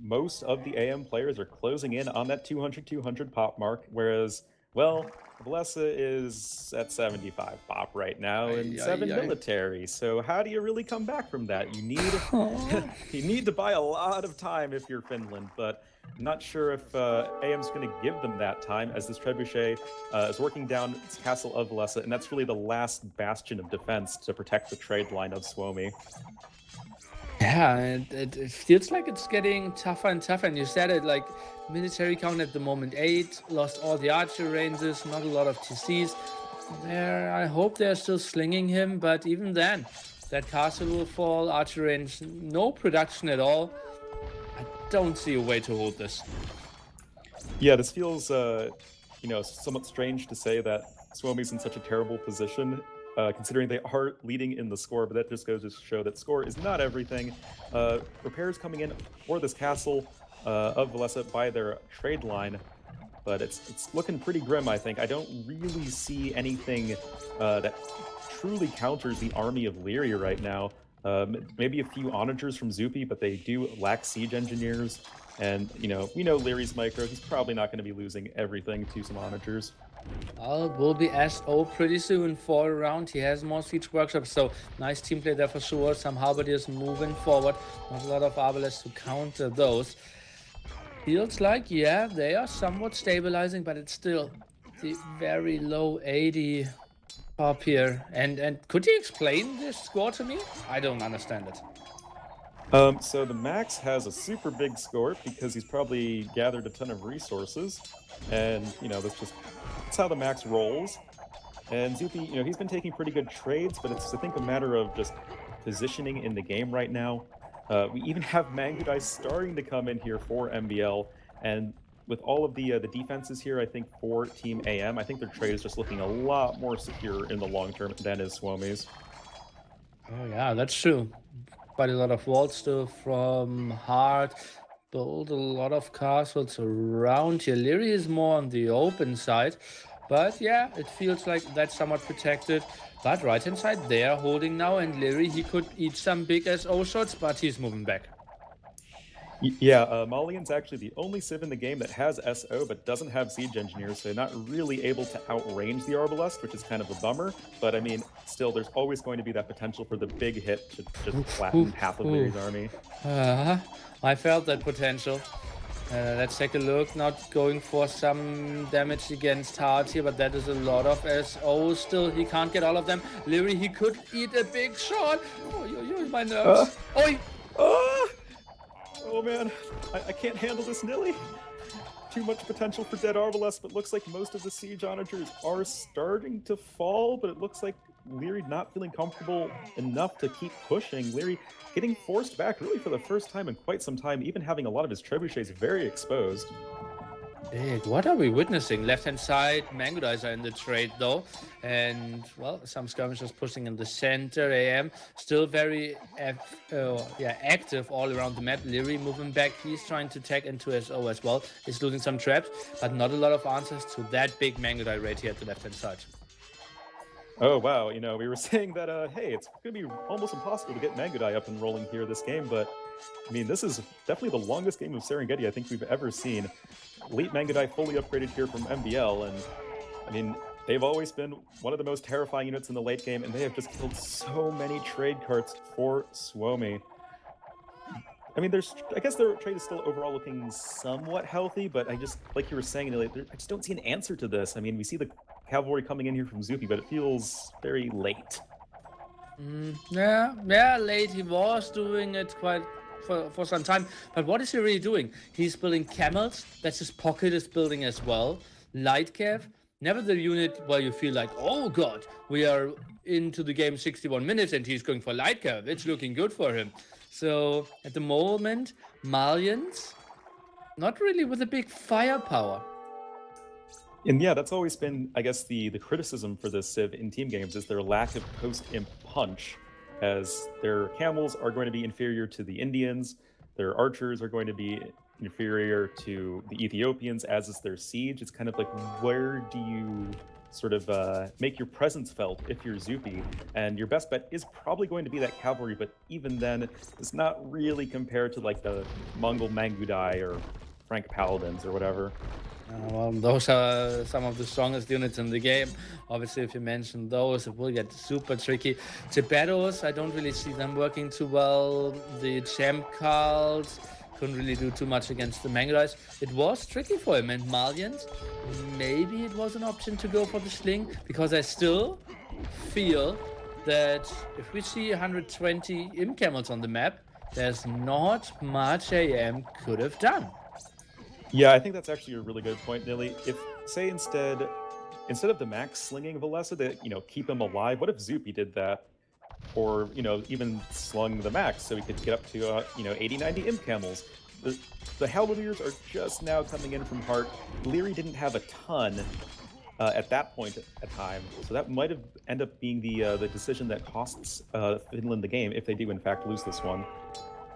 A: most of the AM players are closing in on that 200 pop mark, whereas, well, Blessa is at 75 pop right now and
B: Ay,
A: 7
B: ay, ay.
A: military. So how do you really come back from that? You need you need to buy a lot of time if you're Finland, but I'm not sure if AM's going to give them that time, as this trebuchet is working down its castle of Blessa, and that's really the last bastion of defense to protect the trade line of Suomi.
B: Yeah, and it feels like it's getting tougher and tougher. And you said it, like, military count at the moment 8, lost all the archer ranges, not a lot of TCs. There, I hope they're still slinging him, but even then, that castle will fall, archer range, no production at all. I don't see a way to hold this.
A: Yeah, this feels, somewhat strange to say that Suomi's in such a terrible position, considering they are leading in the score, but that just goes to show that score is not everything. Repairs coming in for this castle of Valessa by their trade line, but it's looking pretty grim, I think. I don't really see anything that truly counters the army of Lyria right now. Maybe a few onagers from Zupi, but they do lack siege engineers. And, we know Lyri's micro. He's probably not going to be losing everything to some onagers.
B: Well, will be SO pretty soon for a round. He has more siege workshops, so nice team play there for sure. Some halberdiers moving forward. Not a lot of arbalests to counter those. Feels like, yeah, they are somewhat stabilizing, but it's still the very low 80 pop here. And could you explain this score to me? I don't understand it.
A: So the Max has a super big score because he's probably gathered a ton of resources, and that's how the Max rolls. And Zupi, he's been taking pretty good trades, but it's, I think, a matter of just positioning in the game right now. We even have Mangudai starting to come in here for MBL, and with all of the defenses here, I think for Team AM, I think their trade is just looking a lot more secure in the long term than is Suomi's.
B: Oh yeah, that's true. Quite a lot of walls still from Hard. Build a lot of castles around here. Lyri is more on the open side, but yeah, it feels like that's somewhat protected. But right hand side, they are holding now, and Lyri, he could eat some big SO shots, but he's moving back.
A: Yeah, Malian's actually the only civ in the game that has SO but doesn't have siege engineers, so they're not really able to outrange the Arbalest, which is kind of a bummer. But I mean, still, there's always going to be that potential for the big hit to just flatten half of Lyri's army.
B: I felt that potential. Let's take a look. Not going for some damage against Hard here, but that is a lot of SO still. He can't get all of them. Lyri, he could eat a big shot. Oh, my nerves.
A: Oh man, I can't handle this nilly. Too much potential for dead Arbalest, but looks like most of the siege onagers are starting to fall, but it looks like Lyri not feeling comfortable enough to keep pushing. Lyri getting forced back really for the first time in quite some time, even having a lot of his trebuchets very exposed.
B: Big. What are we witnessing? Left-hand side, Mangudais are in the trade though. And, well, some skirmishes pushing in the center. AM still very active all around the map. Lyri moving back. He's trying to tag into SO as well. He's losing some traps, but not a lot of answers to that big Mangudai raid here at the left-hand side.
A: Oh, wow. We were saying that, hey, it's going to be almost impossible to get Mangudai up and rolling here this game, but, I mean, this is definitely the longest game of Serengeti I think we've ever seen. Late Mangudai fully upgraded here from MBL, and, I mean, they've always been one of the most terrifying units in the late game, and they have just killed so many trade carts for Suomi. I mean, I guess their trade is still overall looking somewhat healthy, but I just, like you were saying, I just don't see an answer to this. I mean, we see the cavalry coming in here from Zupi, but it feels very late.
B: Yeah, late. He was doing it quite for some time, but what is he really doing? He's building camels. That's his pocket is building as well. Light cav, never the unit where you feel like, oh god, we are into the game 61 minutes and he's going for light cav. It's looking good for him. So at the moment, Malians not really with a big firepower.
A: And yeah, that's always been, I guess, the criticism for this civ in team games is their lack of post-imp punch, as their camels are going to be inferior to the Indians, their archers are going to be inferior to the Ethiopians, as is their siege. It's kind of like, where do you sort of make your presence felt if you're Zupi. And your best bet is probably going to be that cavalry, but even then, it's not really compared to like the Mongol Mangudai or Frank Paladins or whatever.
B: Well, those are some of the strongest units in the game. Obviously, if you mention those, it will get super tricky. Tibetos, I don't really see them working too well. The Champ Carls couldn't really do too much against the Mangudais. It was tricky for him. And Malians, maybe it was an option to go for the Sling, because I still feel that if we see 120 Imp Camels on the map, there's not much AM could have done.
A: Yeah, I think that's actually a really good point, Nilly. If, say, instead of the Max slinging Valesa to, keep him alive, what if Zupi did that? Or, even slung the Max so he could get up to, 80, 90 Imp Camels. The Halberdiers are just now coming in from Heart. Leary didn't have a ton at that point at time, so that might have ended up being the decision that costs Finland the game if they do, in fact, lose this one.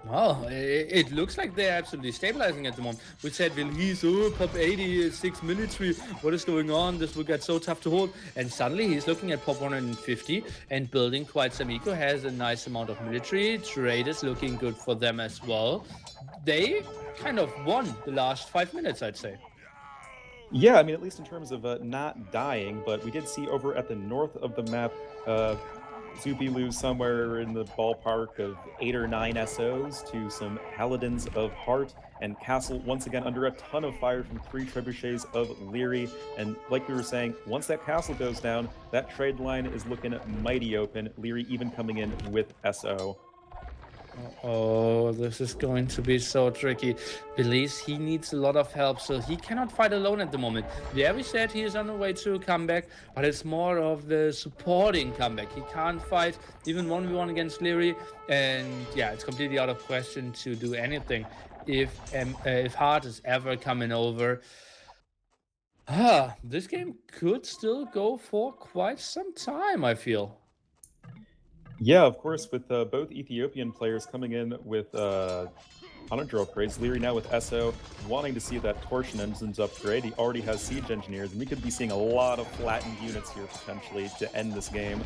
B: Well, it looks like they're absolutely stabilizing at the moment. We said, well, he's pop 80, 6 military. What is going on? This will get so tough to hold. And suddenly he's looking at pop 150 and building quite some eco. Has a nice amount of military. Trade is looking good for them as well. They kind of won the last 5 minutes, I'd say.
A: Yeah, I mean, at least in terms of not dying, but we did see over at the north of the map, Zupi lose somewhere in the ballpark of 8 or 9 SOs to some Paladins of Heart, and Castle once again under a ton of fire from 3 trebuchets of Leary. And like we were saying, once that castle goes down, that trade line is looking mighty open. Leary even coming in with SO.
B: Oh, this is going to be so tricky. Belize, he needs a lot of help, so he cannot fight alone at the moment. Leary said he is on the way to a comeback, but it's more of the supporting comeback. He can't fight even 1v1 against Leary, and yeah, it's completely out of question to do anything if Hart is ever coming over. This game could still go for quite some time, I feel.
A: Yeah, of course, with both Ethiopian players coming in with Onager upgrades, Leary now with SO, wanting to see that Torsion engines upgrade. He already has Siege Engineers, and we could be seeing a lot of flattened units here potentially to end this game.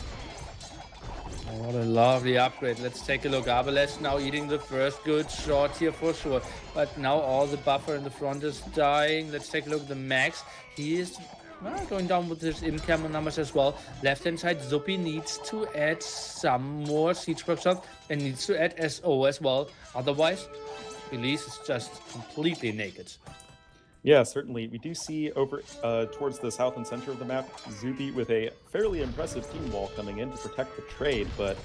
B: Oh, what a lovely upgrade. Let's take a look. Arbalesh now eating the first good shot here for sure. But now all the buffer in the front is dying. Let's take a look at the Max. He is going down with his Imp Camel numbers as well. Left-hand side, Zupi needs to add some more Siege Workshop and needs to add SO as well. Otherwise, Belize is just completely naked.
A: Yeah, certainly. We do see over towards the south and center of the map, Zupi with a fairly impressive team wall coming in to protect the trade, but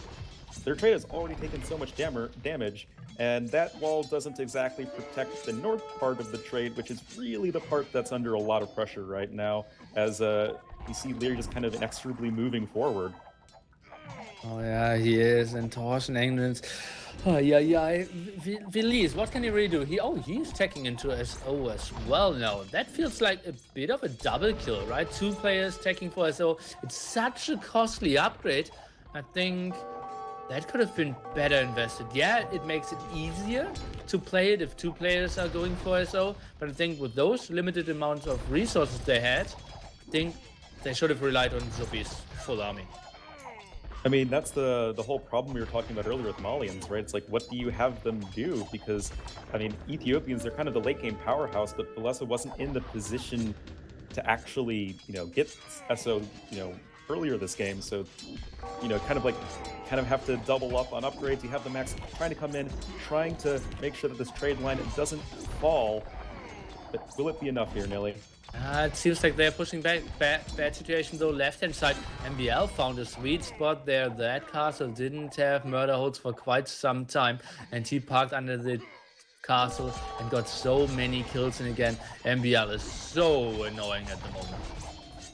A: their trade has already taken so much damage, and that wall doesn't exactly protect the north part of the trade, which is really the part that's under a lot of pressure right now, as you see Leary just kind of inexorably moving forward.
B: Oh yeah, he is, and Torsion engines. Oh yeah. Belize, what can he really do? He's taking into SO as well now. That feels like a bit of a double kill, right? 2 players taking for SO. It's such a costly upgrade. I think that could have been better invested. Yeah, it makes it easier to play it if 2 players are going for SO, but I think with those limited amounts of resources they had, I think they should have relied on Zupi's full army.
A: I mean, that's the whole problem we were talking about earlier with Malians, right? It's like, what do you have them do? Because, I mean, Ethiopians, they're kind of the late game powerhouse, but Valesa wasn't in the position to actually, get SO, earlier this game. So, kind of have to double up on upgrades. You have the Max trying to come in, trying to make sure that this trade line doesn't fall. But will it be enough here, Nilly?
B: It seems like they're pushing back. Bad situation though. Left-hand side, MBL found a sweet spot there. That castle didn't have murder holds for quite some time, and he parked under the castle and got so many kills in again. MBL is so annoying at the moment.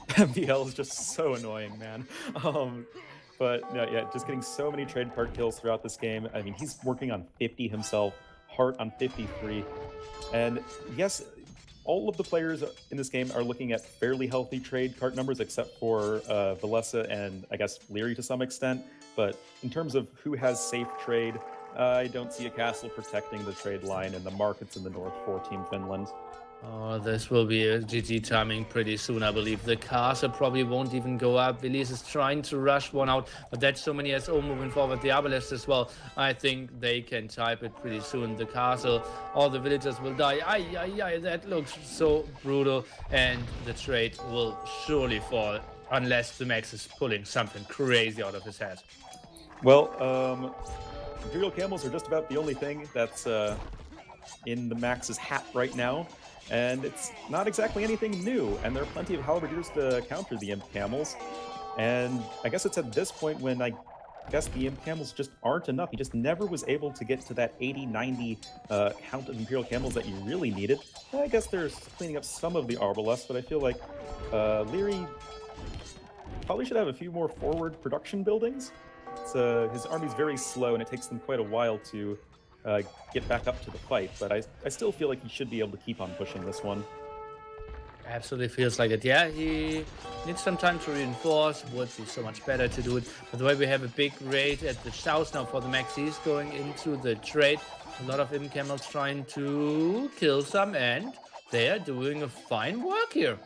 A: MBL is just so annoying, man. But yeah, just getting so many trade card kills throughout this game. I mean, he's working on 50 himself, Hart on 53. And yes, all of the players in this game are looking at fairly healthy trade card numbers, except for Valesa and I guess Leary to some extent. But in terms of who has safe trade, I don't see a castle protecting the trade line and the markets in the north for Team Finland.
B: Oh, this will be a GG timing pretty soon, I believe. The castle probably won't even go up. Elise is trying to rush one out, but that's so many SO moving forward. The obelisk as well. I think they can type it pretty soon. The castle, all the villagers will die. Ay, ay, ay, that looks so brutal. And the trade will surely fall unless the Max is pulling something crazy out of his head.
A: Well, Imperial Camels are just about the only thing that's in the Max's hat right now. And it's not exactly anything new, and there are plenty of halberdiers to counter the Imp Camels. And I guess it's at this point when I guess the Imp Camels just aren't enough. He just never was able to get to that 80-90 count of Imperial Camels that you really needed. I guess they're cleaning up some of the Arbalest, but I feel like Leary probably should have a few more forward production buildings. His army's very slow, and it takes them quite a while to get back up to the fight, but I still feel like he should be able to keep on pushing this one.
B: Absolutely feels like it. Yeah, he needs some time to reinforce. Would be so much better to do it. By the way, we have a big raid at the south now for the Maxis going into the trade. A lot of Imp Camels trying to kill some, and they are doing a fine work here.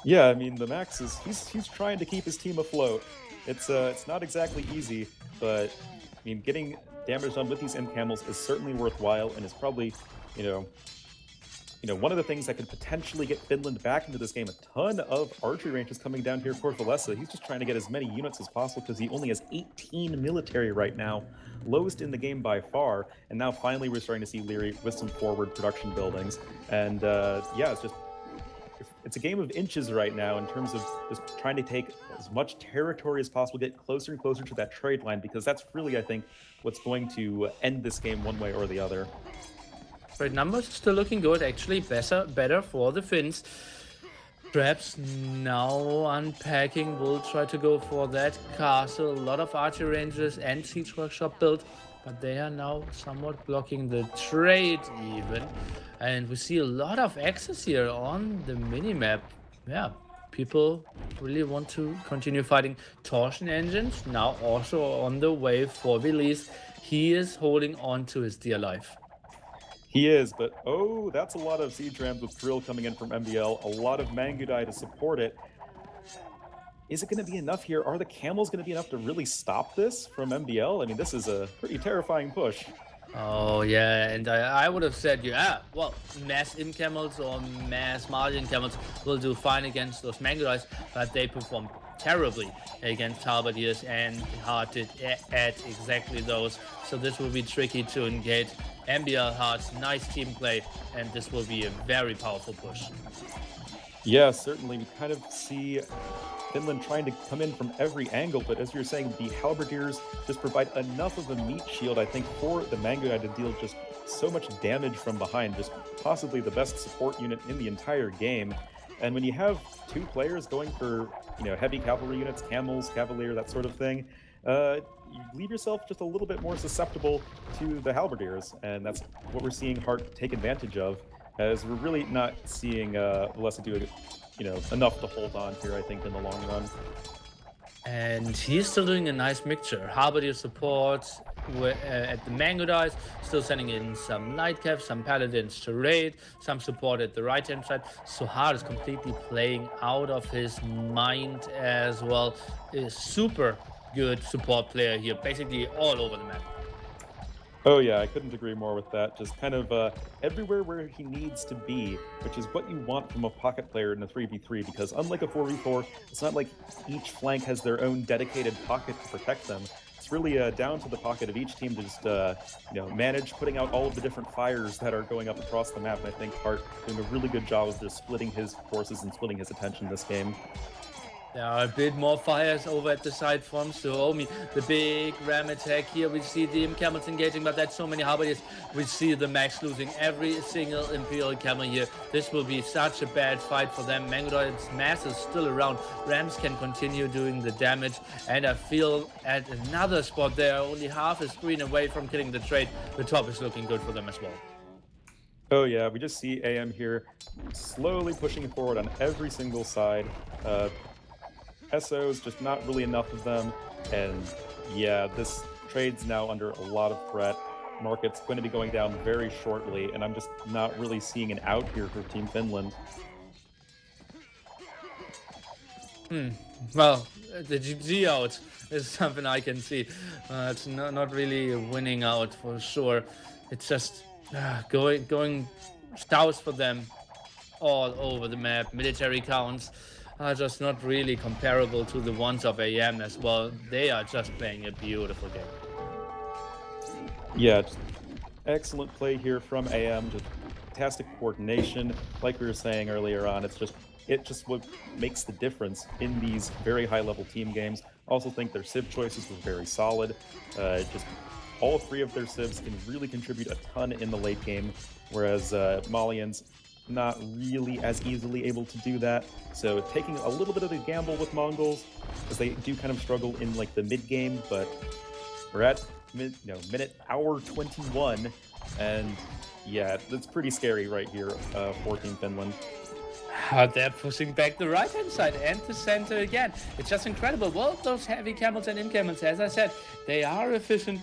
A: Yeah, I mean, the Max he's trying to keep his team afloat. It's not exactly easy, but I mean, getting damage done with these Imp Camels is certainly worthwhile, and is probably, one of the things that could potentially get Finland back into this game. A ton of archery ranges coming down here for Valessa. He's just trying to get as many units as possible because he only has 18 military right now, lowest in the game by far. And now finally we're starting to see Leary with some forward production buildings. And yeah, it's a game of inches right now in terms of just trying to take as much territory as possible, get closer and closer to that trade line, because that's really, I think, what's going to end this game one way or the other.
B: Trade numbers still looking good, actually better for the Finns. Perhaps now unpacking will try to go for that castle. A lot of archery ranges and siege workshop built, but they are now somewhat blocking the trade even. And we see a lot of access here on the minimap. Yeah, people really want to continue fighting. Torsion engines now also on the way for release. He is holding on to his dear life.
A: He is, but oh, that's a lot of siege rams with drill coming in from MBL. A lot of Mangudai to support it. Is it going to be enough here? Are the camels going to be enough to really stop this from MBL? I mean, this is a pretty terrifying push.
B: Oh yeah, and I would have said, yeah, well, mass Imp Camels or mass margin camels will do fine against those Mangudais, but they perform terribly against halberdiers and hard to add exactly those. So this will be tricky to engage. MBL Hearts, nice team play, and this will be a very powerful push.
A: Yeah, certainly. We kind of see Finland trying to come in from every angle, but as you're saying, the halberdiers just provide enough of a meat shield, I think, for the Mangudai to deal just so much damage from behind, just possibly the best support unit in the entire game. And when you have two players going for, heavy cavalry units, camels, cavalier, that sort of thing, you leave yourself just a little bit more susceptible to the halberdiers, and that's what we're seeing Hart take advantage of, as we're really not seeing Valessa do enough to hold on here, I think, in the long run.
B: And he's still doing a nice mixture. Halberdier support at the Mangudais, still sending in some light cav, some paladins to raid, some support at the right hand side. So Hart is completely playing out of his mind as well. A super good support player here, basically all over the map.
A: Oh yeah, I couldn't agree more with that. Just kind of everywhere where he needs to be, which is what you want from a pocket player in a 3v3, because unlike a 4v4, it's not like each flank has their own dedicated pocket to protect them. It's really down to the pocket of each team to just manage putting out all of the different fires that are going up across the map, and I think Hart doing a really good job of just splitting his forces and splitting his attention this game.
B: There are a bit more fires over at the side from Suomi. The big ram attack here. We see the Imp Camels engaging, but that's so many halberdiers. We see the Max losing every single Imperial Camel here. This will be such a bad fight for them. Mangudai's mass is still around. Rams can continue doing the damage, and I feel at another spot there, only half a screen away from killing the trade. The top is looking good for them as well.
A: Oh yeah, we just see AM here slowly pushing forward on every single side. SOs, just not really enough of them, and yeah, this trade's now under a lot of threat. Market's going to be going down very shortly, and I'm just not really seeing an out here for Team Finland.
B: Well, the GG out is something I can see. It's not really a winning out for sure. It's just going south for them all over the map. Military counts are just not really comparable to the ones of AM as well. They are just playing a beautiful game.
A: Yeah, just excellent play here from AM. Just fantastic coordination. Like we were saying earlier on, it just what makes the difference in these very high-level team games. Also think their civ choices were very solid. Just all three of their civs can really contribute a ton in the late game, whereas Malians not really as easily able to do that. So taking a little bit of a gamble with Mongols, as they do kind of struggle in like the mid game, but we're at hour 21, and yeah, that's pretty scary right here for Team Finland.
B: They're pushing back the right-hand side and the center again. It's just incredible. Well, those heavy camels and in-camels, as I said, they are efficient.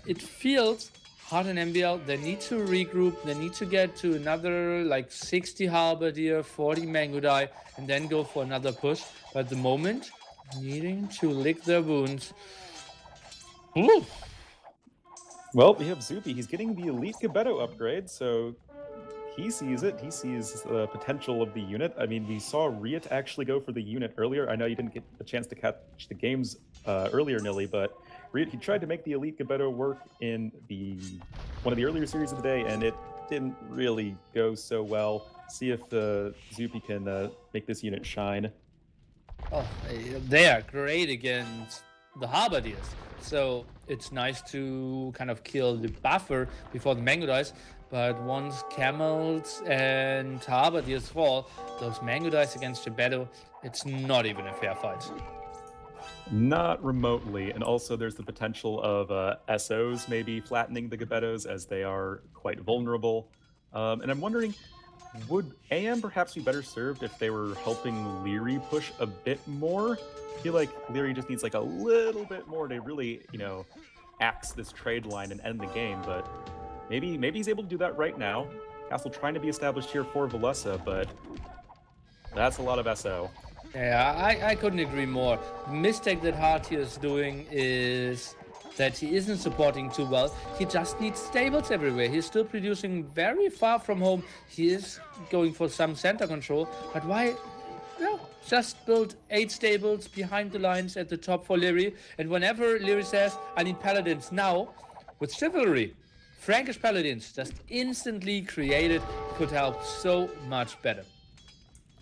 B: It feels hard in MBL. They need to regroup. They need to get to another like 60 halberdier, 40 mangudai, and then go for another push. But at the moment, needing to lick their wounds. Ooh.
A: Well, we have Zupi. He's getting the Elite Gebetto upgrade, so he sees it. He sees the potential of the unit. I mean, we saw Riot actually go for the unit earlier. I know you didn't get a chance to catch the games earlier, Nilly, but Riot, he tried to make the Elite Gebetto work in one of the earlier series of the day, and it didn't really go so well. See if Zupi can make this unit shine.
B: Oh, they are great against the halberdiers. So it's nice to kind of kill the buffer before the mangudais. But once camels and halberdiers fall, those mangudais against Gebetto, it's not even a fair fight.
A: Not remotely. And also there's the potential of SOs maybe flattening the Gebettos, as they are quite vulnerable. And I'm wondering, would AM perhaps be better served if they were helping Leary push a bit more? I feel like Leary just needs like a little bit more to really, axe this trade line and end the game, but maybe he's able to do that right now. Castle trying to be established here for Valessa, but that's a lot of SO.
B: Yeah, I couldn't agree more. The mistake that Hart is doing is that he isn't supporting too well. He just needs stables everywhere. He's still producing very far from home. He is going for some center control, but why? No, just build 8 stables behind the lines at the top for Leary. And whenever Leary says, I need paladins now, with chivalry, Frankish paladins just instantly created could help so much better.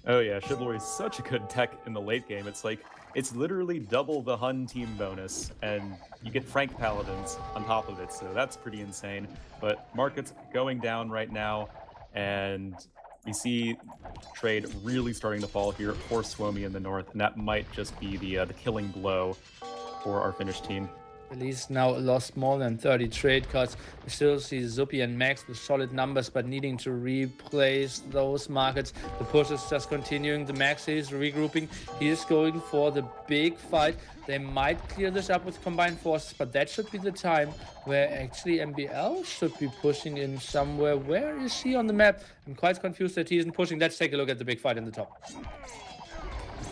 A: Oh yeah, chivalry is such a good tech in the late game. It's literally double the Hun team bonus, and you get Frank paladins on top of it, so that's pretty insane. But market's going down right now, and we see trade really starting to fall here for Suomi in the north, and that might just be the killing blow for our Finnish team.
B: At least now lost more than 30 trade cards. We still see Zupi and Max with solid numbers, but needing to replace those markets. The push is just continuing. The Max is regrouping. He is going for the big fight. They might clear this up with combined forces, but that should be the time where actually MBL should be pushing in somewhere. Where is he on the map? I'm quite confused that he isn't pushing. Let's take a look at the big fight in the top.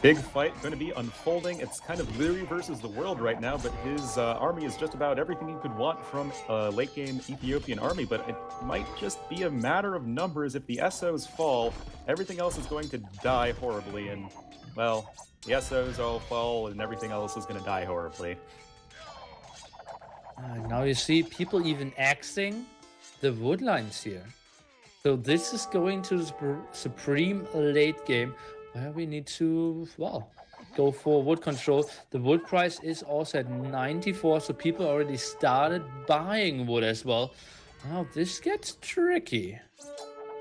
A: Big fight going to be unfolding. It's kind of Leary versus the world right now, but his army is just about everything you could want from a late game Ethiopian army, but it might just be a matter of numbers. If the SOs fall, everything else is going to die horribly, and, well, the SOs all fall and everything else is going to die horribly.
B: Now you see people even axing the wood lines here. So this is going to the supreme late game, where we need to, well, go for wood control. The wood price is also at 94, so people already started buying wood as well. Now this gets tricky.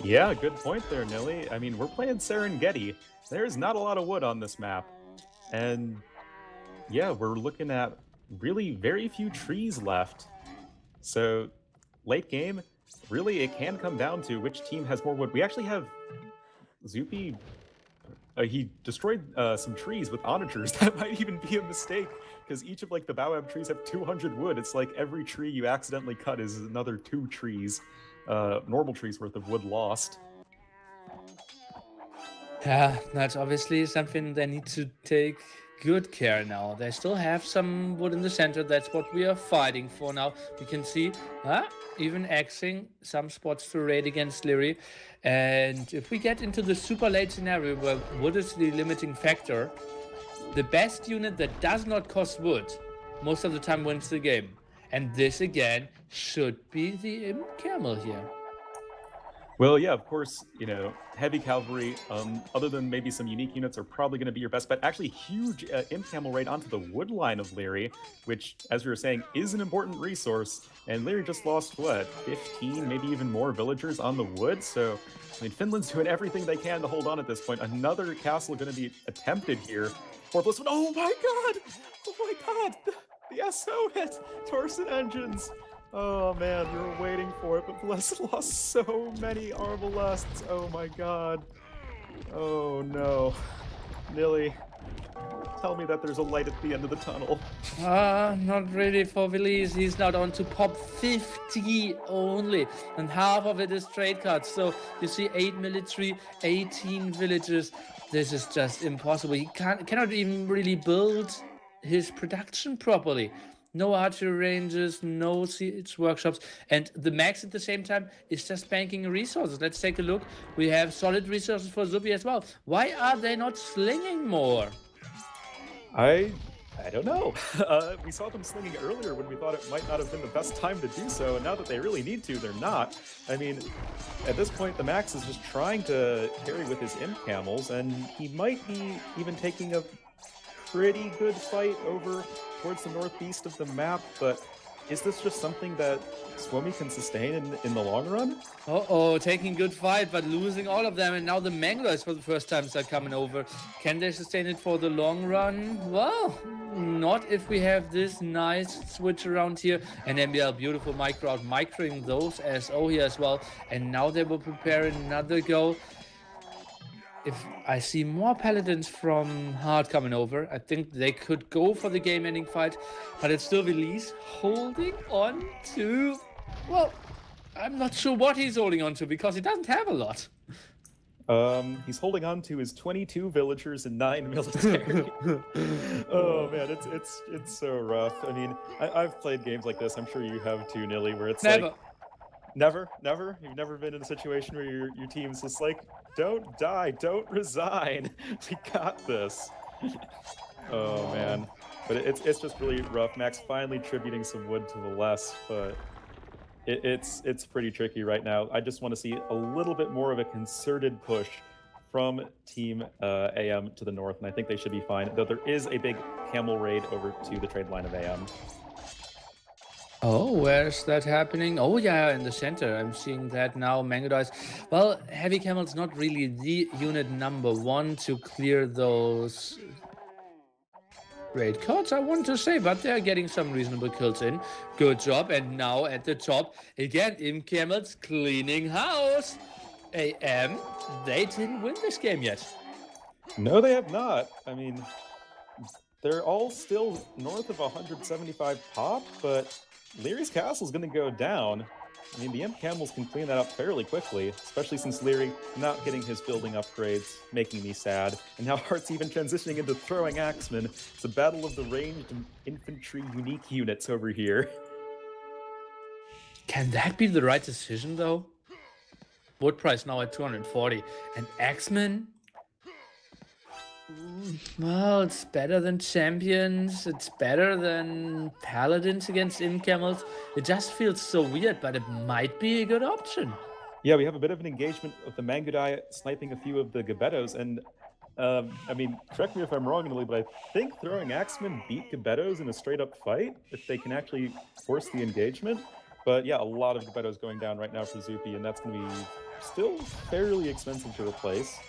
A: Yeah, good point there, Nilly. I mean, we're playing Serengeti. There's not a lot of wood on this map. And yeah, we're looking at really very few trees left. So late game, really it can come down to which team has more wood. We actually have Zupi He destroyed some trees with onagers. That might even be a mistake, because each of like the baobab trees have 200 wood. It's like every tree you accidentally cut is another 2 trees, normal trees worth of wood lost.
B: Yeah, that's obviously something they need to take good care now. They still have some wood in the center. That's what we are fighting for now. We can see even axing some spots to raid against Leary. And if we get into the super late scenario where wood is the limiting factor, the best unit that does not cost wood most of the time wins the game. And this again should be the Imp Camel here.
A: Well, yeah, of course, you know, heavy cavalry, other than maybe some unique units, are probably going to be your best bet. Actually, huge Imp Camel raid onto the wood line of Leary, which, as we were saying, is an important resource. And Leary just lost, what, 15, maybe even more villagers on the wood? So, I mean, Finland's doing everything they can to hold on at this point. Another castle going to be attempted here. Oh my god! Oh my god! The SO hit! Torsen engines! Oh man, you were waiting for it, but Blessed lost so many Arbalests. Oh my god. Oh no. Nilly, tell me that there's a light at the end of the tunnel.
B: Not really for Villiers. He's now down to pop 50 only, and half of it is trade cards. So you see 8 military, 18 villages. This is just impossible. He cannot even really build his production properly. No archery ranges, no siege workshops, and the max at the same time is just banking resources. Let's take a look. We have solid resources for Zubi as well. Why are they not slinging more?
A: I don't know. We saw them slinging earlier when we thought it might not have been the best time to do so, and now that they really need to, they're not. I mean, at this point, the Max is just trying to carry with his Imp Camels, and he might be even taking a pretty good fight over towards the northeast of the map, but is this just something that Suomi can sustain in the long run?
B: Uh-oh, taking good fight, but losing all of them, and now the Mangloys for the first time start coming over. Can they sustain it for the long run? Well, not if we have this nice switch around here, and Imperial, beautiful micro out, microing those SO here as well, and now they will prepare another go. If I see more Paladins from Hard coming over, I think they could go for the game-ending fight, but it's still Villiers holding on to... Well, I'm not sure what he's holding on to, because he doesn't have a lot.
A: He's holding on to his 22 villagers and 9 military. Oh man, it's so rough. I mean, I've played games like this, I'm sure you have too, Nilly, where it's
B: Never.
A: like... Never? You've never been in a situation where your team's just like, don't die, don't resign. We got this. Oh man. But it's just really rough. Max finally tributing some wood to the less, but it's pretty tricky right now. I just want to see a little bit more of a concerted push from Team AM to the north, and I think they should be fine, though there is a big camel raid over to the trade line of AM.
B: Oh, where's that happening? Oh, yeah, in the center. I'm seeing that now. Mangodice. Well, Heavy Camel's not really the unit number 1 to clear those raid cards, I want to say, but they're getting some reasonable kills in. Good job. And now at the top, again, Imp Camels cleaning house. AM, they didn't win this game yet.
A: No, they have not. I mean, they're all still north of 175 pop, but Leary's castle is going to go down. I mean, the Imp Camels can clean that up fairly quickly, especially since Leary not getting his building upgrades, making me sad. And now Heart's even transitioning into throwing axemen. It's a battle of the ranged infantry unique units over here.
B: Can that be the right decision, though? Wood price now at 240. And axemen? Well, it's better than champions. It's better than paladins against Imp Camels. It just feels so weird, but it might be a good option.
A: Yeah, we have a bit of an engagement of the Mangudai sniping a few of the Gebettos, and I mean, correct me if I'm wrong, Nilly, but I think throwing axemen beat Gebettos in a straight-up fight, if they can actually force the engagement. But yeah, a lot of Gebettos going down right now for Zupi, and that's going to be still fairly expensive to replace.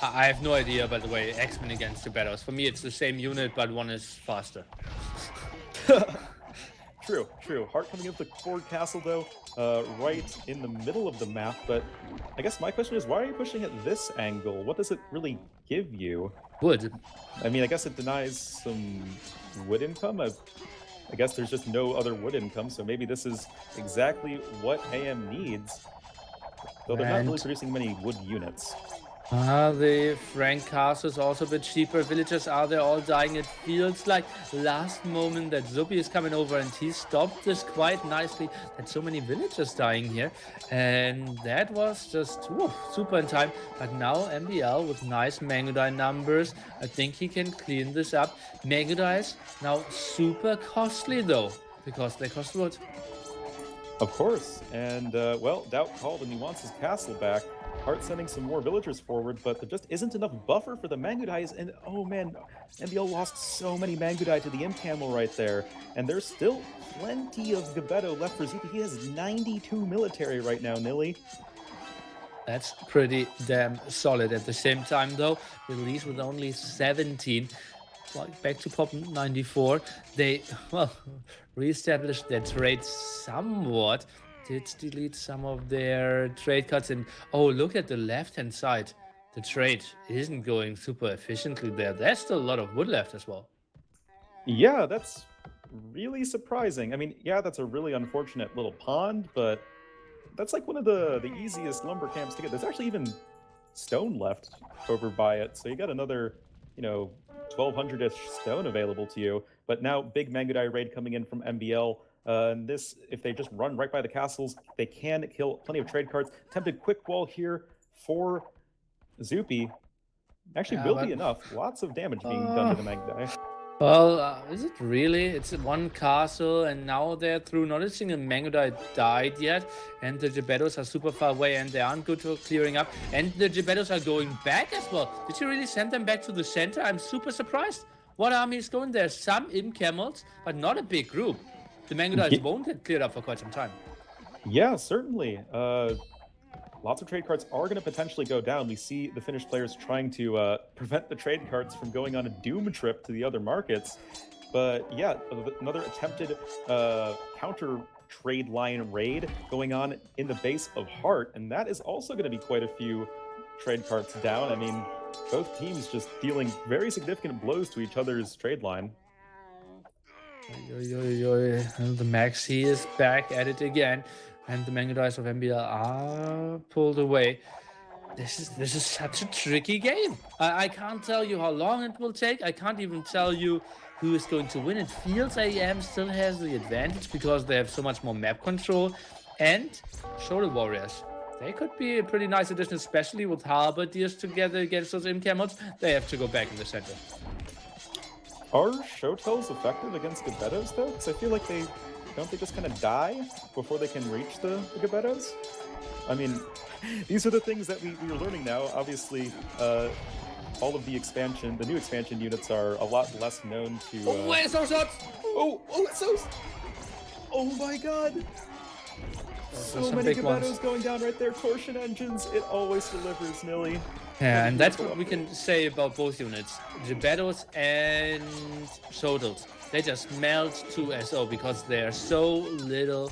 B: I have no idea, by the way, X-Men against the Gebettos. For me, it's the same unit, but one is faster.
A: True, true. Hart coming up with the Ford Castle, though, right in the middle of the map. But I guess my question is, why are you pushing at this angle? What does it really give you?
B: Wood.
A: I mean, I guess it denies some wood income. I guess there's just no other wood income, so maybe this is exactly what AM needs. Though they're not really producing many wood units.
B: The Frank Castle is also a bit cheaper. Villagers are there all dying. It feels like last moment that Zupi is coming over and he stopped this quite nicely. That so many villagers dying here. And that was just super in time. But now MBL with nice Mangodai numbers. I think he can clean this up. Mangodais now super costly though, because they cost wood.
A: Of course. And, well, Doubt called and he wants his castle back. Hart sending some more villagers forward, but there just isn't enough buffer for the Mangodais, and oh man, MBL lost so many Mangodai to the Imp Camel right there, and there's still plenty of Gebetto left for Zupi. He has 92 military right now, Nilly.
B: That's pretty damn solid. At the same time, though, release with only 17. Back to pop 94. They, well, reestablished their trade somewhat. Did delete some of their trade cuts, and oh, look at the left-hand side. The trade isn't going super efficiently there. There's still a lot of wood left as well.
A: Yeah, that's really surprising. I mean, yeah, that's a really unfortunate little pond, but that's like one of the easiest lumber camps to get. There's actually even stone left over by it, so you got another, 1,200-ish stone available to you. But now, big Mangodai raid coming in from MBL. And this, if they just run right by the castles, they can kill plenty of trade cards. Attempted quick wall here for Zupi. Actually, will be enough. Lots of damage being done to the Mangodai.
B: Well, is it really? It's one castle, and now they're through. Not a single Mangodai died yet, and the Gebettos are super far away, and they aren't good for clearing up. And the Gebettos are going back as well. Did you really send them back to the center? I'm super surprised. What army is going there? Some Imp Camels, but not a big group. The Mangodais won't get cleared up for quite some time.
A: Yeah, certainly. Lots of trade cards are going to potentially go down. We see the Finnish players trying to prevent the trade cards from going on a doom trip to the other markets. But yeah, another attempted counter trade line raid going on in the base of Hart. And that is also going to be quite a few trade cards down. I mean, both teams just dealing very significant blows to each other's trade line.
B: And the Maxi is back at it again, and the Mangodais of MBL are pulled away. This is such a tricky game. I can't tell you how long it will take. I can't even tell you who is going to win. It feels AM still has the advantage because they have so much more map control, and Shoulder Warriors. They could be a pretty nice addition, especially with Halberdiers together against those Imp Camels. They have to go back in the center.
A: Are Shotels effective against Gebettos, though? Because I feel like they just kind of die before they can reach the Gebettos? I mean, these are the things that we are learning now. Obviously, all of the new expansion units are a lot less known to...
B: Oh, SO shots!
A: SOs! Oh my god! So many Gebettos going down right there. Torsion engines, it always delivers, Nilly.
B: Yeah, and that's what we can say about both units. Gebettos and Shotels. They just melt to SO because they're so little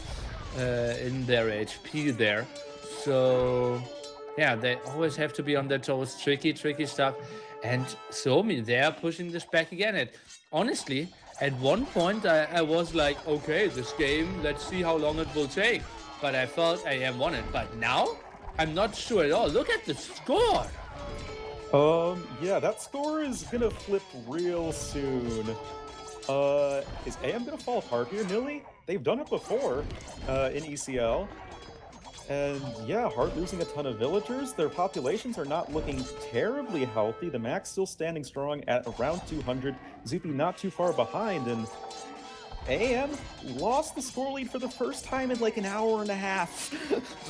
B: in their HP there. So, yeah, they always have to be on their toes. Tricky stuff. And Suomi, they're pushing this back again. And honestly, at one point, I was like, okay, this game, let's see how long it will take. But I felt AM won it. But now, I'm not sure at all. Look at the score.
A: Yeah, that score is gonna flip real soon. Is AM gonna fall apart here, Nilly? They've done it before, in ECL. And yeah, Hart losing a ton of villagers. Their populations are not looking terribly healthy. The max still standing strong at around 200. Zupi not too far behind, and AM lost the score lead for the first time in like an hour and a half.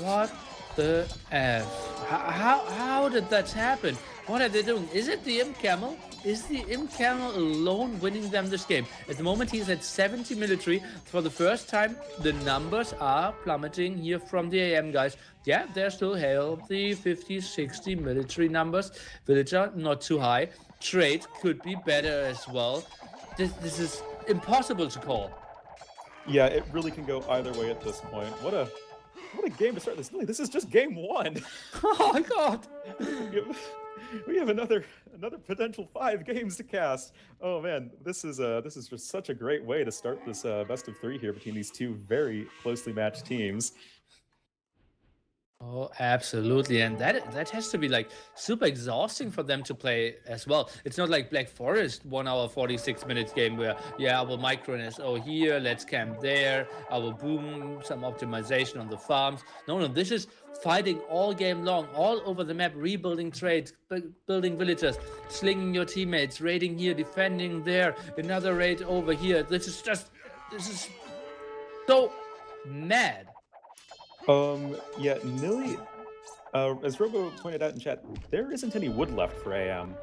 B: What the F? How did that happen? What are they doing? Is it the Imp Camel? Is the Imp Camel alone winning them this game? At the moment, he's at 70 military. For the first time, the numbers are plummeting here from the AM guys. Yeah, they're still healthy, 50, 60 military numbers. Villager, not too high. Trade could be better as well. This is impossible to call.
A: Yeah, it really can go either way at this point. What a game to start this. Really, this is just game one.
B: Oh my god!
A: We have another potential 5 games to cast. Oh man, this is just such a great way to start this best of 3 here between these two very closely matched teams.
B: Oh, absolutely. And that has to be like super exhausting for them to play as well. It's not like Black Forest 1 hour 46 minutes game where, yeah, I will micro an SO here, let's camp there, I will boom some optimization on the farms. No, this is fighting all game long, all over the map, rebuilding trades, building villagers, slinging your teammates, raiding here, defending there, another raid over here. This is so mad.
A: Yeah, Nilly, as Robo pointed out in chat, there isn't any wood left for AM.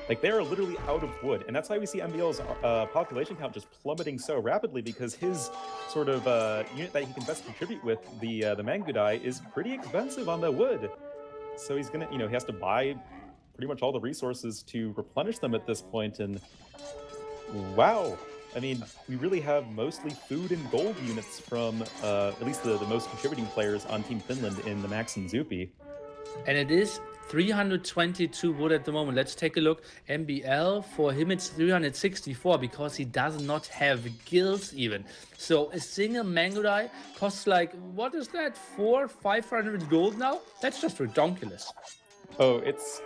A: Like, they are literally out of wood, and that's why we see MBL's population count just plummeting so rapidly, because his sort of unit that he can best contribute with, the Mangudai, is pretty expensive on the wood. So he's gonna, he has to buy pretty much all the resources to replenish them at this point, and wow. I mean, we really have mostly food and gold units from at least the most contributing players on Team Finland in the Max and Zupi.
B: And it is 322 wood at the moment. Let's take a look. MBL, for him it's 364 because he does not have guilds even. So a single Mangudai costs like, what is that, 500 gold now? That's just ridiculous.
A: Oh, it's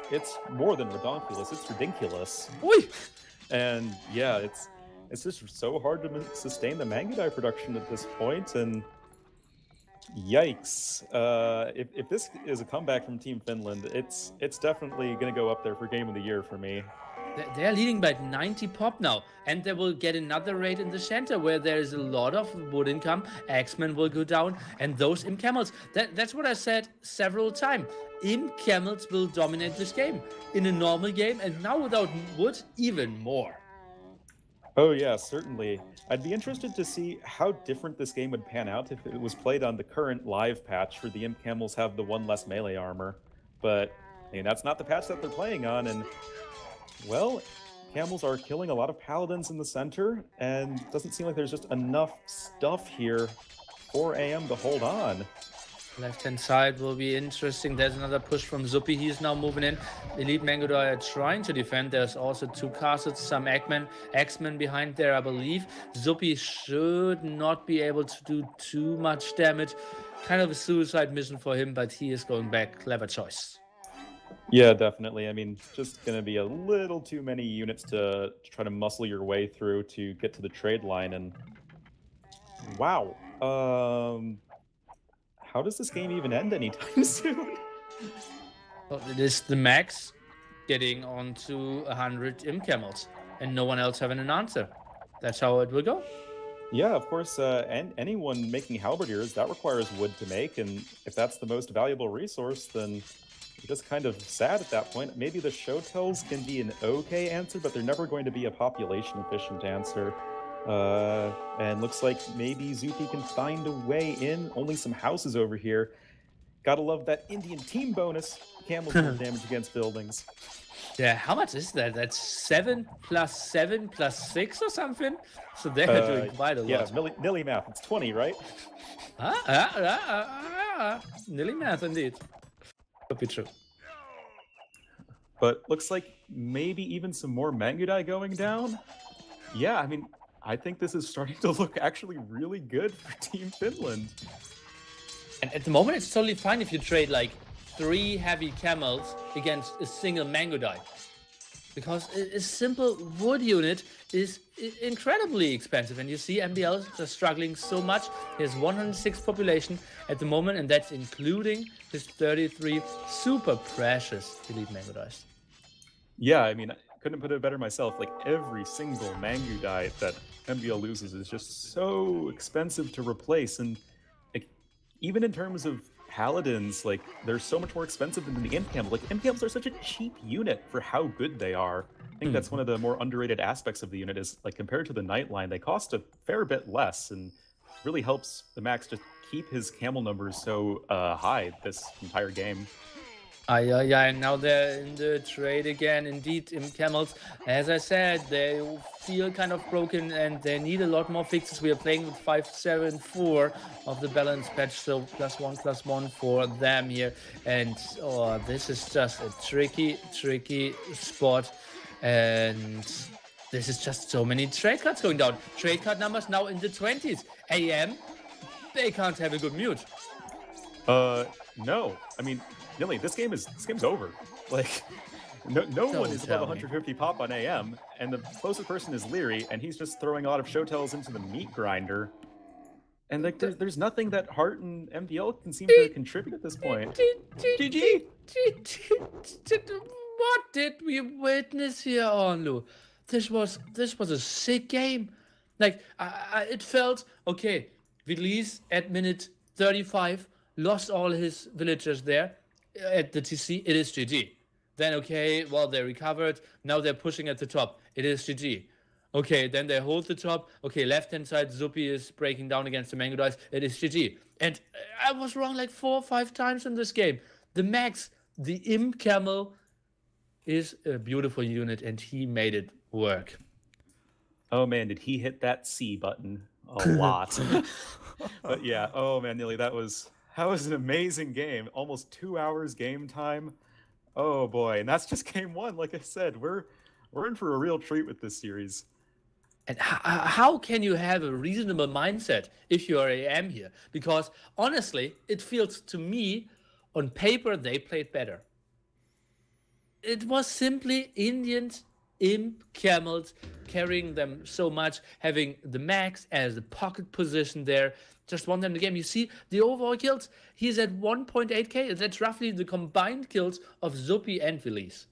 A: more than ridiculous. It's ridiculous.
B: Oi!
A: And yeah, it's just so hard to sustain the Mangudai production at this point, and yikes. If this is a comeback from Team Finland, it's definitely going to go up there for Game of the Year for me.
B: They're leading by 90 pop now, and they will get another raid in the center where there is a lot of wood income. Axemen will go down, and those Imp Camels. That's what I said several times. Imp Camels will dominate this game in a normal game, and now without wood, even more.
A: Oh yeah, certainly. I'd be interested to see how different this game would pan out if it was played on the current live patch where the Imp Camels have the 1 less melee armor. But, I mean, that's not the patch that they're playing on, and, well, Camels are killing a lot of Paladins in the center, and it doesn't seem like there's just enough stuff here for AM to hold on.
B: Left-hand side will be interesting. There's another push from Zupi. He's now moving in. Elite Mangudai are trying to defend. There's also 2 castles, some Axemen behind there, I believe. Zupi should not be able to do too much damage. Kind of a suicide mission for him, but he is going back. Clever choice.
A: Yeah, definitely. I mean, just going to be a little too many units to try to muscle your way through to get to the trade line. And wow. How does this game even end anytime soon?
B: Well, it is the Max getting onto 100 Imp Camels, and no one else having an answer. That's how it will go.
A: Yeah, of course, and anyone making halberdiers, that requires wood to make, and if that's the most valuable resource, then it's just kind of sad at that point. Maybe the Shotels can be an okay answer, but they're never going to be a population-efficient answer. And looks like maybe Zupi can find a way in. Only some houses over here. Gotta love that Indian team bonus. Camels do damage against buildings.
B: Yeah, how much is that? That's 7 plus 7 plus 6 or something? So they're doing quite a lot.
A: Yeah, Nilly math. It's 20, right?
B: Nilly math, indeed. Could be true.
A: But looks like maybe even some more Mangudai going down. Yeah, I mean, I think this is starting to look actually really good for Team Finland.
B: And at the moment, it's totally fine if you trade like 3 heavy camels against a single Mangudai. Because a simple wood unit is incredibly expensive. And you see MBL is struggling so much. He has 106 population at the moment, and that's including his 33 super precious elite Mangudais.
A: Yeah, I mean, I couldn't put it better myself. Like, every single Mangudai that MBL loses is just so expensive to replace. And like, even in terms of Paladins, like, they're so much more expensive than the Imp Camel. Like, Imp Camels are such a cheap unit for how good they are. I think that's one of the more underrated aspects of the unit is, like, compared to the Nightline, they cost a fair bit less and really helps the Max just keep his camel numbers so high this entire game.
B: Yeah, and now they're in the trade again. Indeed, in camels, as I said, they feel kind of broken and they need a lot more fixes. We are playing with 574 of the balance patch, so +1/+1 for them here. And oh, this is just a tricky spot. And this is just so many trade cards going down. Trade card numbers now in the 20s. AM, they can't have a good mute.
A: No. I mean, Nilly, this game's over. Like, no one is above 150 pop on AM, and the closest person is Leary, and he's just throwing a lot of show tells into the meat grinder. And like, there's nothing that Hart and MDL can seem to contribute at this point. GG.
B: What did we witness here, Onlu? This was a sick game. Like, it felt okay. Release at minute 35, lost all his villagers there at the TC. It is GG. Then okay, well, they recovered. Now they're pushing at the top. It is GG. Okay, then they hold the top. Okay, left-hand side, Zupi is breaking down against the Mango Dice. It is GG. And I was wrong like 4 or 5 times in this game. The Max, the Imp Camel, is a beautiful unit, and he made it work.
A: Oh man, did he hit that C button a lot? But yeah, oh man, Neely, that was an amazing game. Almost 2 hours game time. Oh boy, and that's just game one. Like I said, we're in for a real treat with this series.
B: And how can you have a reasonable mindset if you are AM here? Because honestly, it feels to me, on paper, they played better. It was simply Indians, Imp, Camels, carrying them so much, having the Max as a pocket position there. Just won them the game. You see the overall kills. He's at 1.8k. That's roughly the combined kills of Zupi and Felice.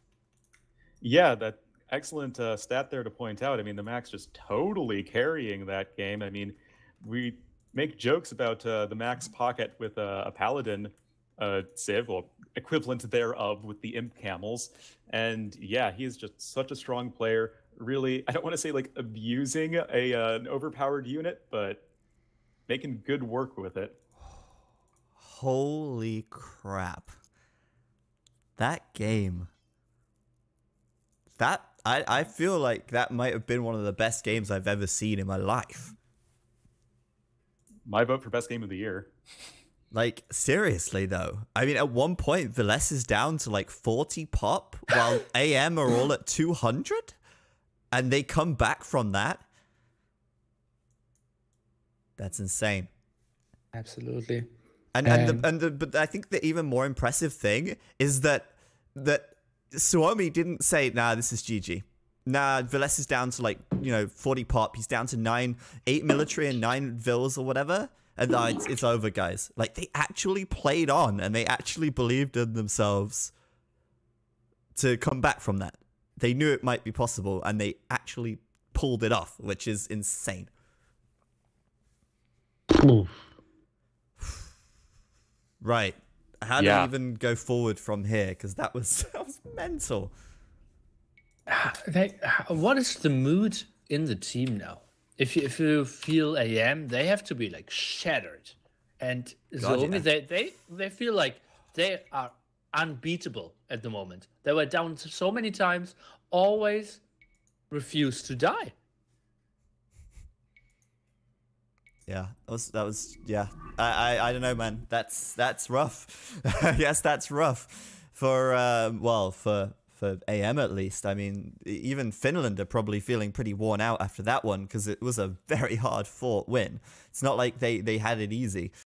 A: Yeah, that excellent stat there to point out. I mean, the Max just totally carrying that game. I mean, we make jokes about the Max pocket with a Paladin Civ, well, equivalent thereof with the Imp Camels. And yeah, he is just such a strong player. Really, I don't want to say like abusing an overpowered unit, but making good work with it.
C: Holy crap. That game. I feel like that might have been one of the best games I've ever seen in my life.
A: My vote for best game of the year.
C: Like, seriously, though. I mean, at one point, Veles is down to like 40 pop, while AM are all at 200, and they come back from that. That's insane.
B: Absolutely.
C: But I think the even more impressive thing is that Suomi didn't say, nah, this is GG. Nah, Veles is down to like, 40 pop. He's down to 8 military and 9 vills or whatever. And it's over, guys. Like, they actually played on and they actually believed in themselves to come back from that. They knew it might be possible and they actually pulled it off, which is insane. Right. How do we even go forward from here? Because that was mental.
B: What is the mood in the team now? If you feel AM, they have to be like shattered, and Suomi, they feel like they are unbeatable at the moment. They were down so many times, always refused to die.
C: Yeah, that was yeah. I don't know, man. That's rough. Yes, that's rough for for AM at least. I mean, even Finland are probably feeling pretty worn out after that one because it was a very hard fought win. It's not like they had it easy.